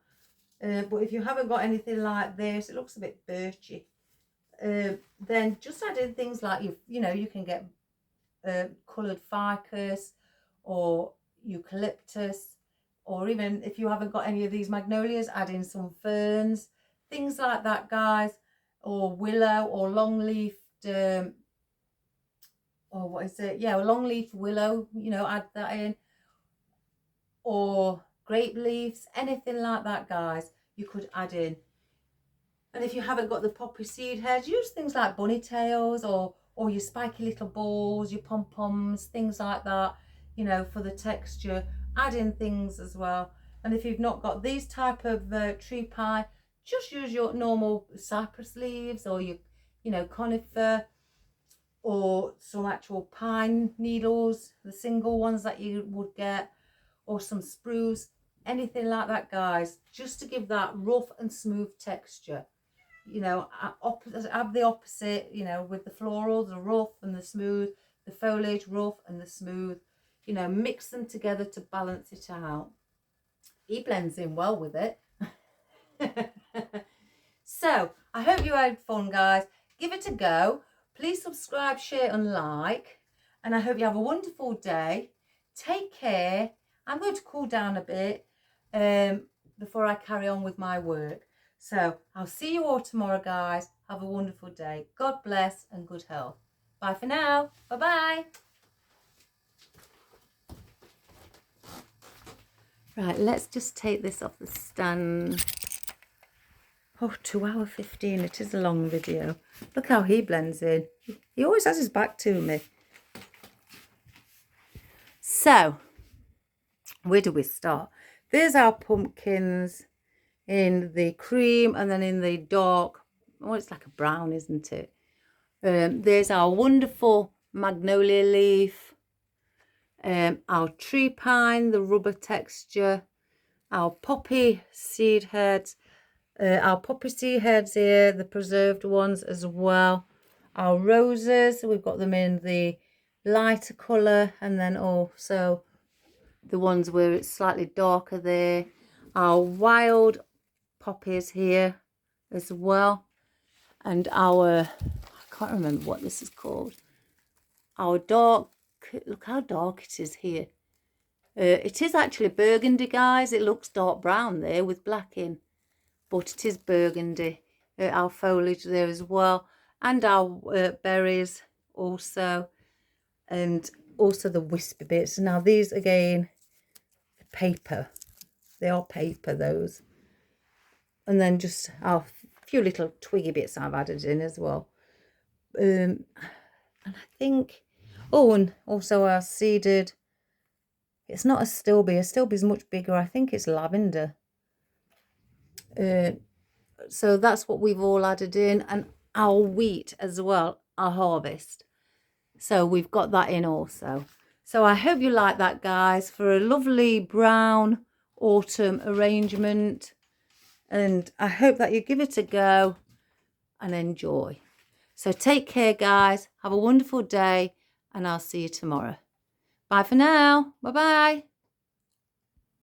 S1: but if you haven't got anything like this, it looks a bit birchy, then just add in things like you can get coloured ficus or eucalyptus, or even if you haven't got any of these magnolias, add in some ferns, things like that, guys, or willow, or long-leafed long-leaf willow, add that in, or grape leaves, anything like that, guys, you could add in. And if you haven't got the poppy seed heads, use things like bunny tails, or your spiky little balls, your pom-poms, things like that, for the texture. Add in things as well. And if you've not got these type of tree pine, just use your normal cypress leaves, or your conifer, or some actual pine needles, the single ones that you would get, or some spruce, anything like that, guys, just to give that rough and smooth texture. Have the opposite, with the floral, the rough and the smooth, the foliage rough and the smooth, mix them together to balance it out. He blends in well with it. So I hope you had fun, guys. Give it a go. Please subscribe, share and like, and I hope you have a wonderful day. Take care. I'm going to cool down a bit before I carry on with my work. So I'll see you all tomorrow, guys. Have a wonderful day. God bless and good health. Bye for now. Bye-bye. Right, let's just take this off the stand. Oh, 2 hours 15. It is a long video. Look how he blends in. He always has his back to me. So, where do we start? There's our pumpkins in the cream, and then in the dark, it's like a brown, isn't it? There's our wonderful magnolia leaf. our tree pine, the rubber texture, our poppy seed heads, here, the preserved ones as well. Our roses, we've got them in the lighter colour, and then also the ones where it's slightly darker there. Our wild poppies here as well, and I can't remember what this is called. Our dark, look how dark it is here. It is actually burgundy, guys. It looks dark brown there with black in, but it is burgundy. Our foliage there as well, and our berries also, and also the wispy bits. Now these again, the paper, they are paper, those, and then just our few little twiggy bits I've added in as well. And I think, and also our seeded, it's not a stilby. A stilby is much bigger. I think it's lavender. So that's what we've all added in, and our wheat as well, our harvest. So we've got that in also. So I hope you like that, guys, for a lovely brown autumn arrangement. And I hope that you give it a go and enjoy. So take care, guys. Have a wonderful day, and I'll see you tomorrow. Bye for now. Bye-bye.